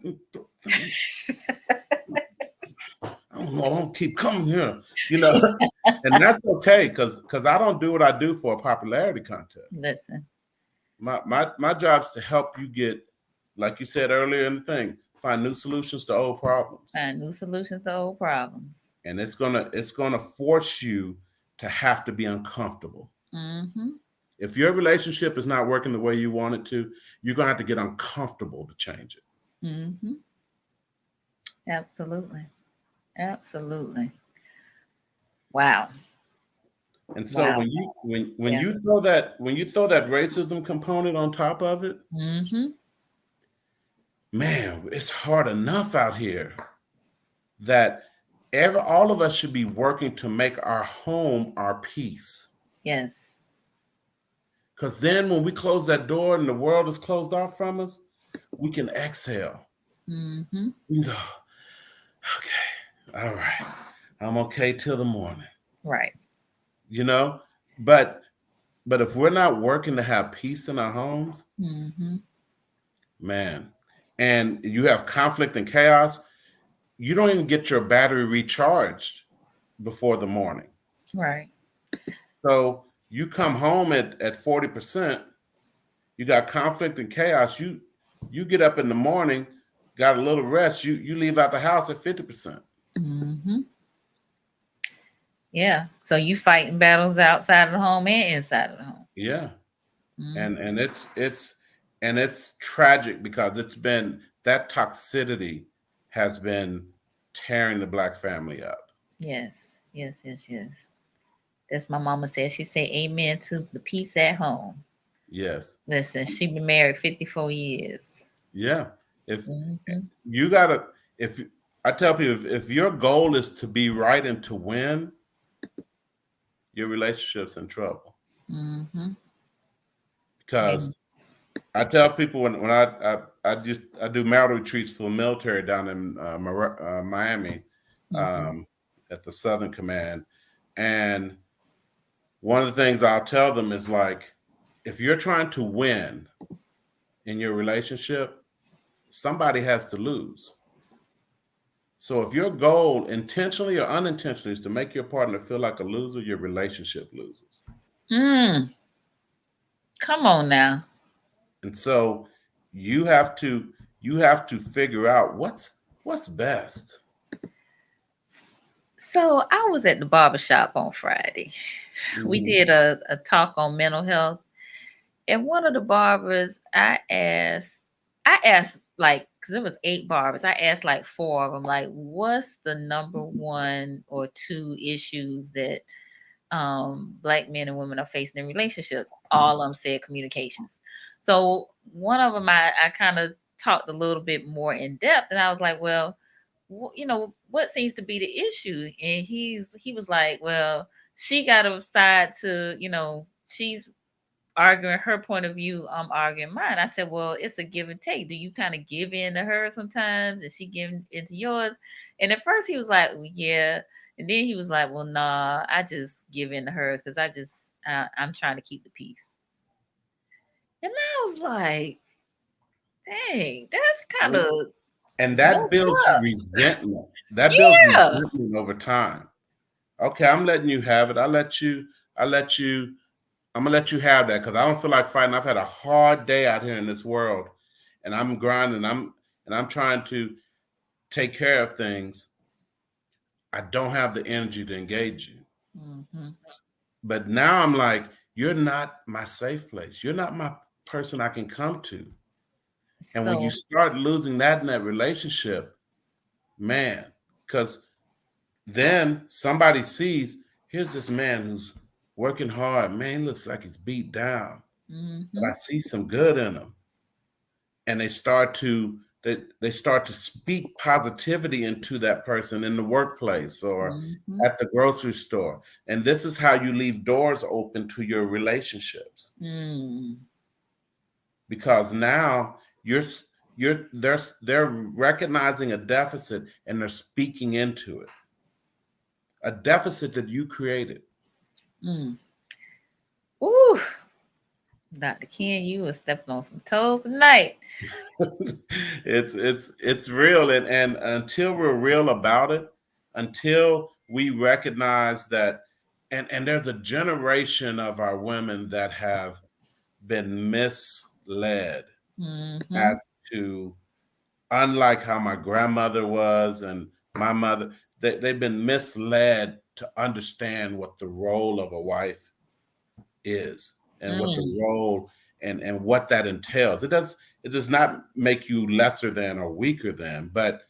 I don't know, I don't keep coming here, you know. And that's okay because I don't do what I do for a popularity contest. Listen, My job is to help you get, like you said earlier in the thing, find new solutions to old problems. find new solutions to old problems. And it's gonna force you to have to be uncomfortable. Mm-hmm. If your relationship is not working the way you want it to, you're gonna have to get uncomfortable to change it. Mm-hmm. Absolutely. Absolutely. Wow. And so Wow. when Yeah. you throw that racism component on top of it, Mm-hmm. man, it's hard enough out here that all of us should be working to make our home our peace. Yes. Because then when we close that door and the world is closed off from us, we can exhale. Mm-hmm. We can go, okay, all right, I'm okay till the morning, Right. you know? But if we're not working to have peace in our homes, Mm-hmm. man, and you have conflict and chaos, you don't even get your battery recharged before the morning. Right. So you come home at 40%, you got conflict and chaos. You get up in the morning, got a little rest, you leave out the house at 50%. Mm-hmm. Yeah. So you fighting battles outside of the home and inside of the home. Yeah. Mm-hmm. And it's tragic because it's been that toxicity has been tearing the Black family up. Yes. Yes. Yes. Yes. That's my mama said. She said, "Amen to the peace at home." Yes. Listen, she been married 54 years. Yeah. If Mm-hmm. you gotta if I tell people if your goal is to be right and to win, your relationship's in trouble. Mm-hmm. Because I tell people when I do marital retreats for the military down in Miami, Mm-hmm. at the Southern Command, and one of the things I'll tell them is like, if you're trying to win in your relationship, somebody has to lose. So if your goal, intentionally or unintentionally, is to make your partner feel like a loser, your relationship loses. Mm. Come on now. And so you have to figure out what's best. So I was at the barbershop on Friday. We Mhm. did a talk on mental health. And one of the barbers, I asked like, because it was 8 barbers, I asked like 4 of them, like, what's the number 1 or 2 issues that Black men and women are facing in relationships? All of them said communications. So one of them, I kind of talked a little bit more in depth, and I was like, well, what seems to be the issue? And he was like, well, she got to decide to, she's arguing her point of view, I'm arguing mine. I said, well, it's a give and take. Do you kind of give in to her sometimes? Is she giving into yours? And at first he was like, well, yeah. And then he was like, well, nah, I just give in to hers because I'm trying to keep the peace. And I was like, dang, that's kind of and that builds up. resentment. That builds Yeah. resentment over time. Okay, I'm letting you have it. I'm gonna let you have that because I don't feel like fighting. I've had a hard day out here in this world, and I'm grinding. I'm trying to take care of things. I don't have the energy to engage you. Mm-hmm. But now I'm like, you're not my safe place. You're not my person I can come to. And when you So, start losing that in that relationship, man, because then somebody sees, here's this man who's working hard. Man, he looks like he's beat down, but I see some good in him. And they start to speak positivity into that person in the workplace or at the grocery store. And this is how you leave doors open to your relationships. Because now they're recognizing a deficit and they're speaking into it. A deficit that you created. Ooh, Dr. Ken, you were stepping on some toes tonight. It's real, and until we're real about it, until we recognize that, and there's a generation of our women that have been misled as to, unlike how my grandmother was and my mother, they've been misled to understand what the role of a wife is and what the role and what that entails. It does not make you lesser than or weaker than, but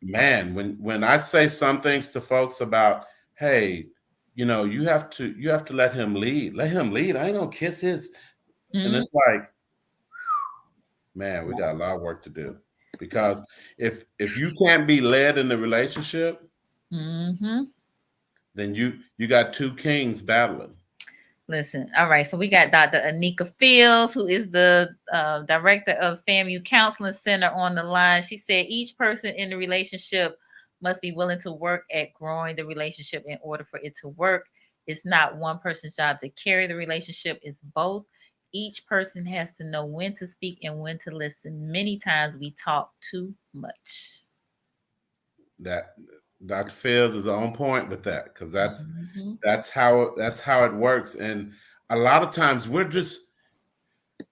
man, when I say some things to folks about, hey, you have to let him lead. Let him lead. I ain't gonna kiss his. And it's like, man, we got a lot of work to do. Because if you can't be led in the relationship, then you got two kings battling. Listen, all right. So we got Dr. Anika Fields, who is the director of FAMU Counseling Center, on the line. She said each person in the relationship must be willing to work at growing the relationship in order for it to work. It's not one person's job to carry the relationship. It's both. Each person has to know when to speak and when to listen. Many times we talk too much. That Dr. Fields is on point with that, because that's how it works. And a lot of times we're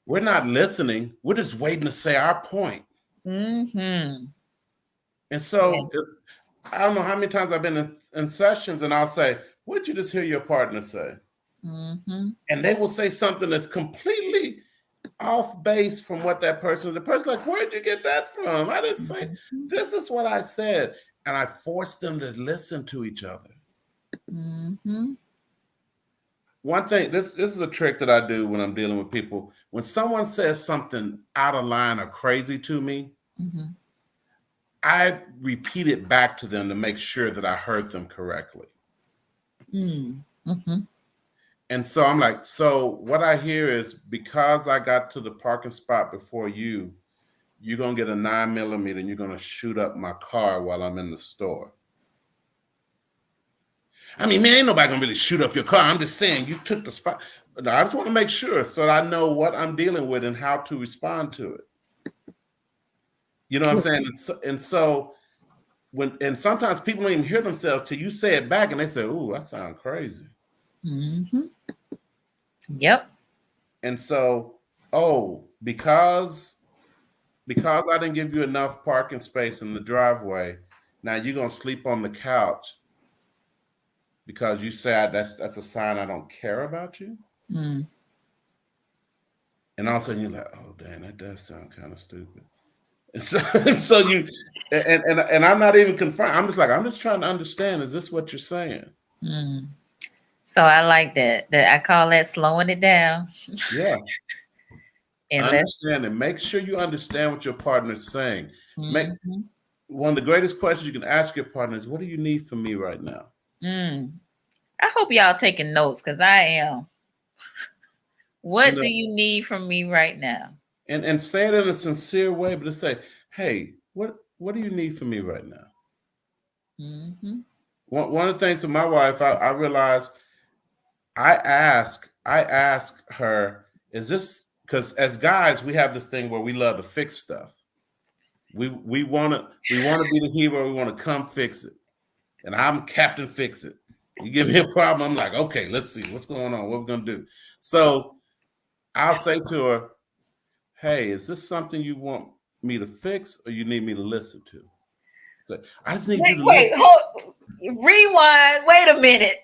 not listening. We're just waiting to say our point. And so I don't know how many times I've been in sessions and I'll say, what'd you just hear your partner say? And they will say something that's completely off base from what the person's like, where'd you get that from? I didn't say, this is what I said. And I force them to listen to each other. One thing, this is a trick that I do when I'm dealing with people. When someone says something out of line or crazy to me, I repeat it back to them to make sure that I heard them correctly. And so I'm like, so what I hear is, because I got to the parking spot before you, you're going to get a 9mm and you're going to shoot up my car while I'm in the store. I mean, man, ain't nobody going to really shoot up your car. I'm just saying you took the spot. No, I just want to make sure so that I know what I'm dealing with and how to respond to it. You know what I'm saying? And so and sometimes people don't even hear themselves till you say it back and they say, ooh, I sound crazy. Yep. And so, because I didn't give you enough parking space in the driveway, now you're going to sleep on the couch because you said that's a sign I don't care about you. And all of a sudden you're like, oh, dang, that does sound kind of stupid. And so you, and I'm not even confirmed. I'm just trying to understand, is this what you're saying? So I like that. I call that slowing it down. Yeah. And understand it. Make sure you understand what your partner is saying. One of the greatest questions you can ask your partner is, what do you need from me right now? I hope y'all taking notes, because I am. What do you need from me right now? And say it in a sincere way, but to say, hey, what do you need from me right now? Mm-hmm. One of the things with my wife, I realized I ask her, is this, because as guys, we have this thing where we love to fix stuff. We wanna be the hero, we want to come fix it. And I'm Captain Fix It. You give me a problem, I'm like, okay, let's see what's going on, what we're gonna do. So I'll say to her, hey, is this something you want me to fix or you need me to listen to? So, I just need you to Wait, listen. rewind. Wait a minute.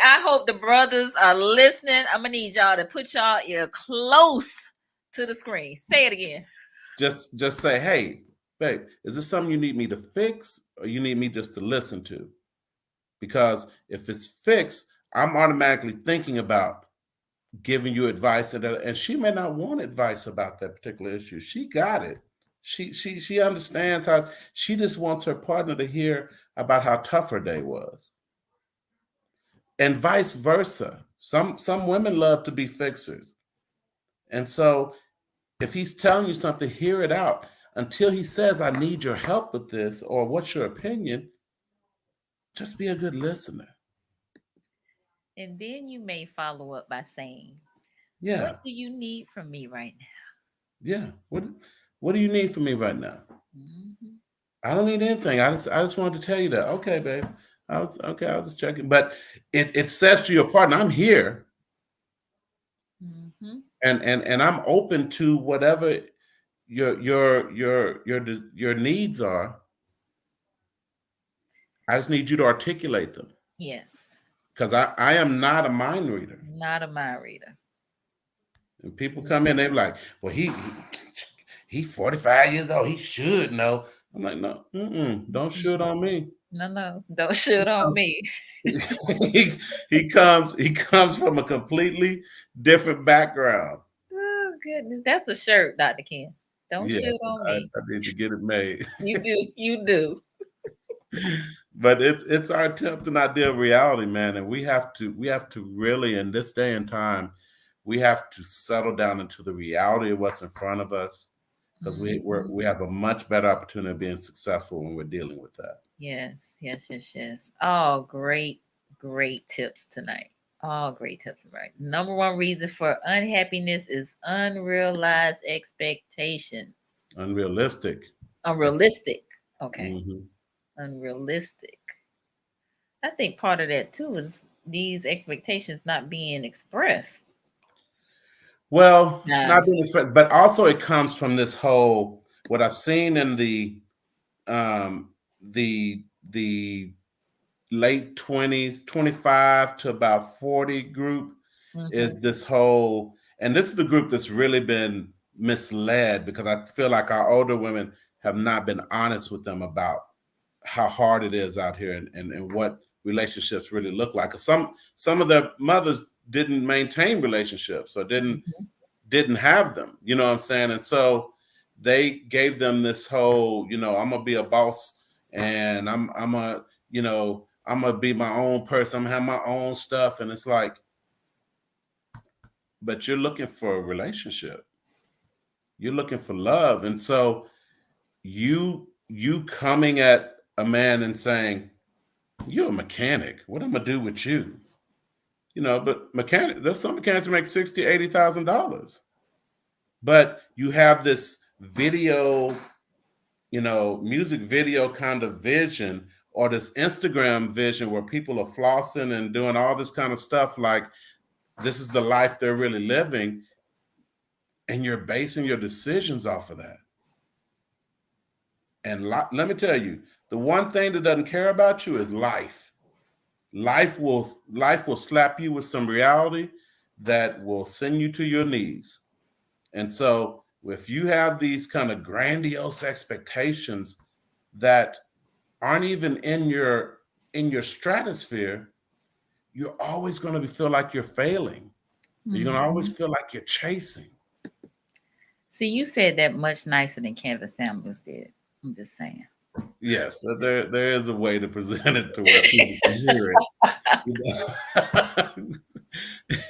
I hope the brothers are listening. I'm gonna need y'all to put y'all ear close to the screen. Say it again. Just say, hey, babe, is this something you need me to fix or you need me just to listen to? Because if it's fixed, I'm automatically thinking about giving you advice, and she may not want advice about that particular issue. She got it. She understands how, she just wants her partner to hear about how tough her day was. And vice versa. Some women love to be fixers. And so if he's telling you something, hear it out until he says, I need your help with this, or what's your opinion? Just be a good listener. And then you may follow up by saying, Yeah. what do you need from me right now? Yeah. What do you need from me right now? Mm-hmm. I don't need anything. I just wanted to tell you that. Okay, babe. I was just checking. But it says to your partner, I'm here. Mm-hmm. And I'm open to whatever your needs are. I just need you to articulate them. Yes. Because I am not a mind reader. Not a mind reader. And people come in, they're like, well, he 45 years old. He should know. I'm like, no, don't should on me. No, don't should on me. he comes from a completely different background. Oh goodness, that's a shirt, Dr. Ken. Don't Yes, shoot on me. I need to get it made. You do. But it's our attempt and ideal reality, man. And we have to really, in this day and time, we have to settle down into the reality of what's in front of us, because we have a much better opportunity of being successful when we're dealing with that. Yes. Oh, great tips tonight. All great tips, right? Number one reason for unhappiness is unrealized expectations. Unrealistic. Unrealistic. Okay. Mm-hmm. Unrealistic. I think part of that too is these expectations not being expressed. Well, not being expressed, but also it comes from this whole, what I've seen in the late 20s, 25 to about 40 group, is this whole, and this is the group that's really been misled, because I feel like our older women have not been honest with them about how hard it is out here, and what relationships really look like. Some of their mothers didn't maintain relationships, or didn't have them, you know what I'm saying? And so they gave them this whole, I'm gonna be a boss, and I'm gonna be my own person, I'm gonna have my own stuff. And it's like, but you're looking for a relationship, you're looking for love. And so you coming at a man and saying, you're a mechanic, what am I gonna do with you? But there's some mechanics that make $60,000-$80,000. But you have this video, music video kind of vision, or this Instagram vision where people are flossing and doing all this kind of stuff, like this is the life they're really living, and you're basing your decisions off of that. And let me tell you, the one thing that doesn't care about you is life. Life will slap you with some reality that will send you to your knees. And so if you have these kind of grandiose expectations that aren't even in your stratosphere, you're always going to feel like you're failing. You're going to always feel like you're chasing. See, you said that much nicer than Kenneth Samuels did. I'm just saying. Yes, there is a way to present it to where people can hear it.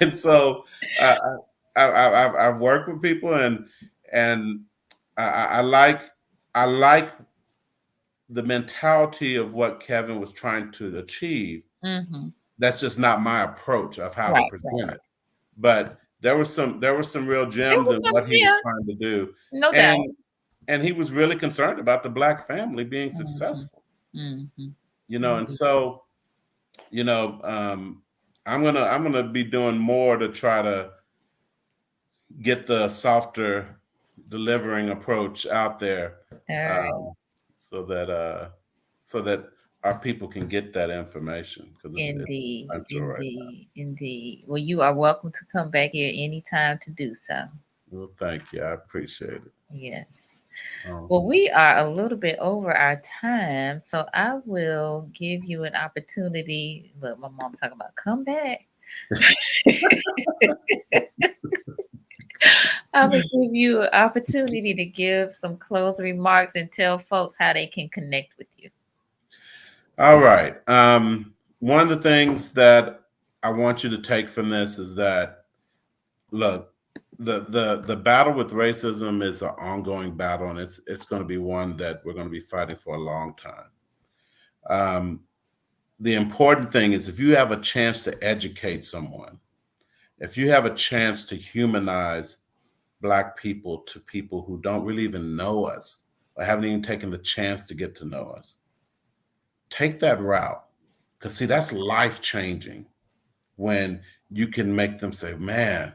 And so I've worked with people, and I like I like the mentality of what Kevin was trying to achieve. Mm-hmm. That's just not my approach of how to Right, right. present it. But there were some real There gems was in some, what he was yeah, trying to do, no doubt. and he was really concerned about the Black family being Mm-hmm. successful. Mm-hmm. You know, and so you know, I'm gonna be doing more to try to get the softer delivering approach out there, All right. um, so that so that our people can get that information because it's Indeed, essential right indeed, indeed. Well, you are welcome to come back here anytime to do so. now. Well, thank you. I appreciate it. Yes. Um, Well, we are a little bit over our time, so I will give you an opportunity. Look, my mom talking about come back. I will give you an opportunity to give some closing remarks and tell folks how they can connect with you. all right. One of the things that I want you to take from this is that look, the battle with racism is an ongoing battle, and it's going to be one that we're going to be fighting for a long time. Um, the important thing is if you have a chance to educate someone, if you have a chance to humanize Black people to people who don't really even know us or haven't even taken the chance to get to know us, take that route. Because, see, that's life changing when you can make them say, man,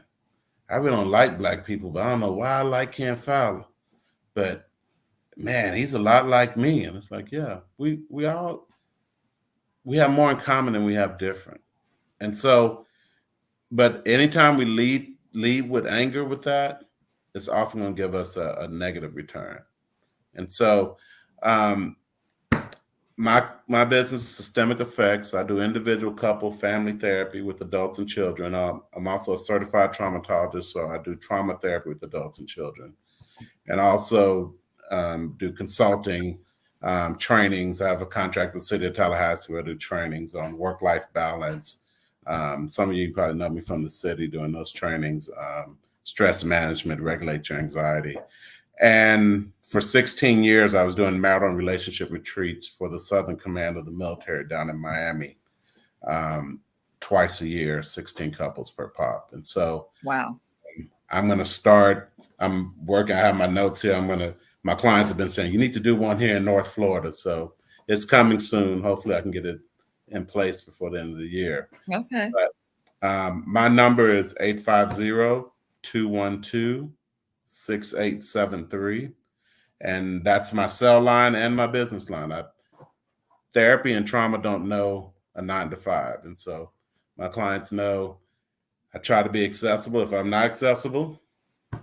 I really don't like Black people, but I don't know why I like Ken Fowler. But man, he's a lot like me. And it's like, yeah, we all we have more in common than we have different. And so, but anytime we lead with anger with that, it's often going to give us a negative return. And so, um, my business is systemic effects. I do individual, couple, family therapy with adults and children. I'm also a certified traumatologist, so I do trauma therapy with adults and children, and I also do consulting trainings. I have a contract with the City of Tallahassee where I do trainings on work-life balance. Some of you probably know me from the city doing those trainings, stress management, regulate your anxiety. And for 16 years, I was doing marital and relationship retreats for the Southern Command of the military down in Miami, um, twice a year, 16 couples per pop. And so Wow. I'm going to start, I'm working, I have my notes here. My clients have been saying, you need to do one here in North Florida. So it's coming soon. Hopefully I can get it in place before the end of the year. Okay. But my number is 850-212-6873. And that's my cell line and my business line. Therapy and trauma don't know a 9 to 5. And so my clients know I try to be accessible. If I'm not accessible,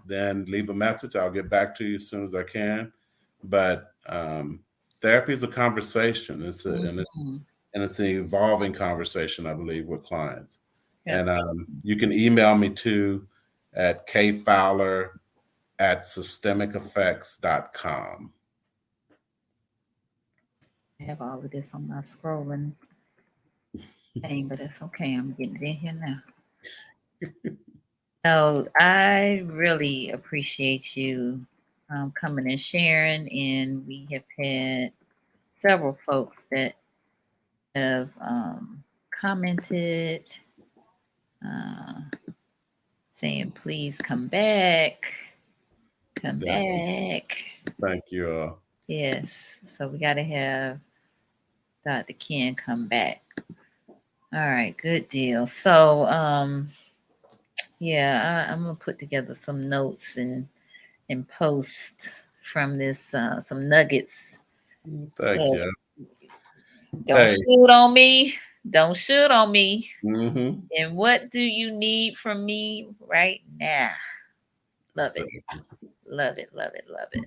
then leave a message. I'll get back to you as soon as I can. But therapy is a conversation. Mm-hmm. And it's an evolving conversation, I believe, with clients. Yes. And you can email me too at kfowler@systemiceffects.com. I have all of this on my scrolling thing, but that's okay. I'm getting it in here now. No, I really appreciate you coming and sharing, and we have had several folks that have commented, uh, saying, please come back. Thank you all. Yes, so we got to have Dr. Ken come back. All right, good deal. So, yeah, I'm gonna put together some notes and post from this, some nuggets. Thank Look, you. don't Hey. shoot on me. Don't shoot on me. Mm-hmm. And what do you need from me right now? Love it. Love it. Love it. Love it.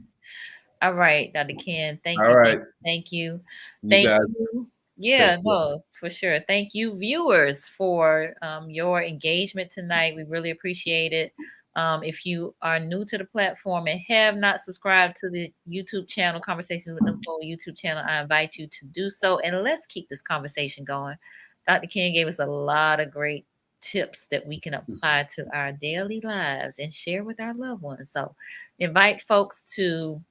All right, Dr. Ken. Thank All you. right. Thank you. You Thank guys you. take Yeah, care. no, for sure. Thank you, viewers, for your engagement tonight. We really appreciate it. If you are new to the platform and have not subscribed to the YouTube channel, Conversations with Nicole YouTube channel, I invite you to do so. And let's keep this conversation going. Dr. Ken gave us a lot of great tips that we can apply to our daily lives and share with our loved ones. So invite folks to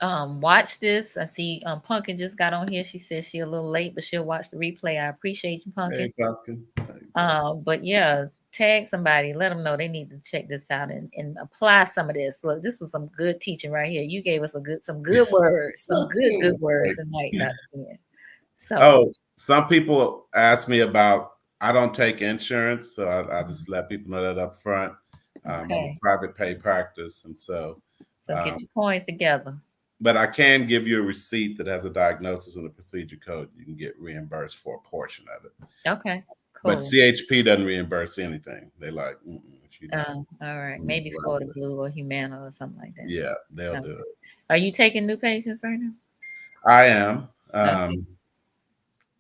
watch this. I see Pumpkin just got on here. She says she's a little late, but she'll watch the replay. I appreciate you, Pumpkin. Hey, Pumpkin. Hey, But yeah, tag somebody, let them know they need to check this out and apply some of this. Look, this was some good teaching right here. You gave us some good words, some good words tonight, Dr. Ken. So some people ask me about, I don't take insurance, so I just let people know that up front. I'm a private pay practice, and so get your coins together. But I can give you a receipt that has a diagnosis and a procedure code. You can get reimbursed for a portion of it. Okay, cool. But CHP doesn't reimburse anything. They like, all right, maybe Florida Blue or Humana or something like that. Yeah, they'll do it. Are you taking new patients right now? I am.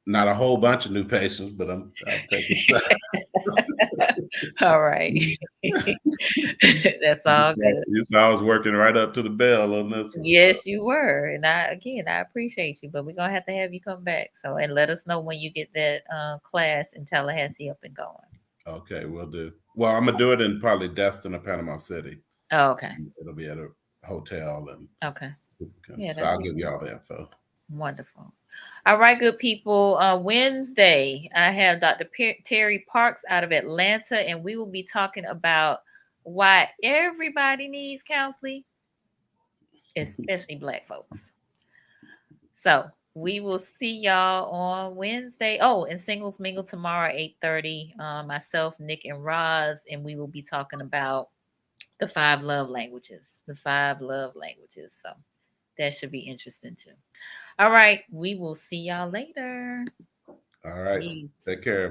Not a whole bunch of new patients, but I'm taking some. All right. That's all good. So I was working right up to the bell on this one. Yes, you were. And I appreciate you, but we're going to have you come back. So, and let us know when you get that class in Tallahassee up and going. Okay, we'll do. Well, I'm going to do it in probably Destin or Panama City. Oh, okay. It'll be at a hotel. And okay. Yeah, so I'll give you all the info. Wonderful. All right, good people. Wednesday, I have Dr. Terry Parks out of Atlanta, and we will be talking about why everybody needs counseling, especially Black folks. So we will see y'all on Wednesday. Oh, and Singles Mingle tomorrow at 8:30. Myself, Nick, and Roz, and we will be talking about the 5 love languages. The 5 love languages. So that should be interesting too. All right. We will see y'all later. All right. Take care.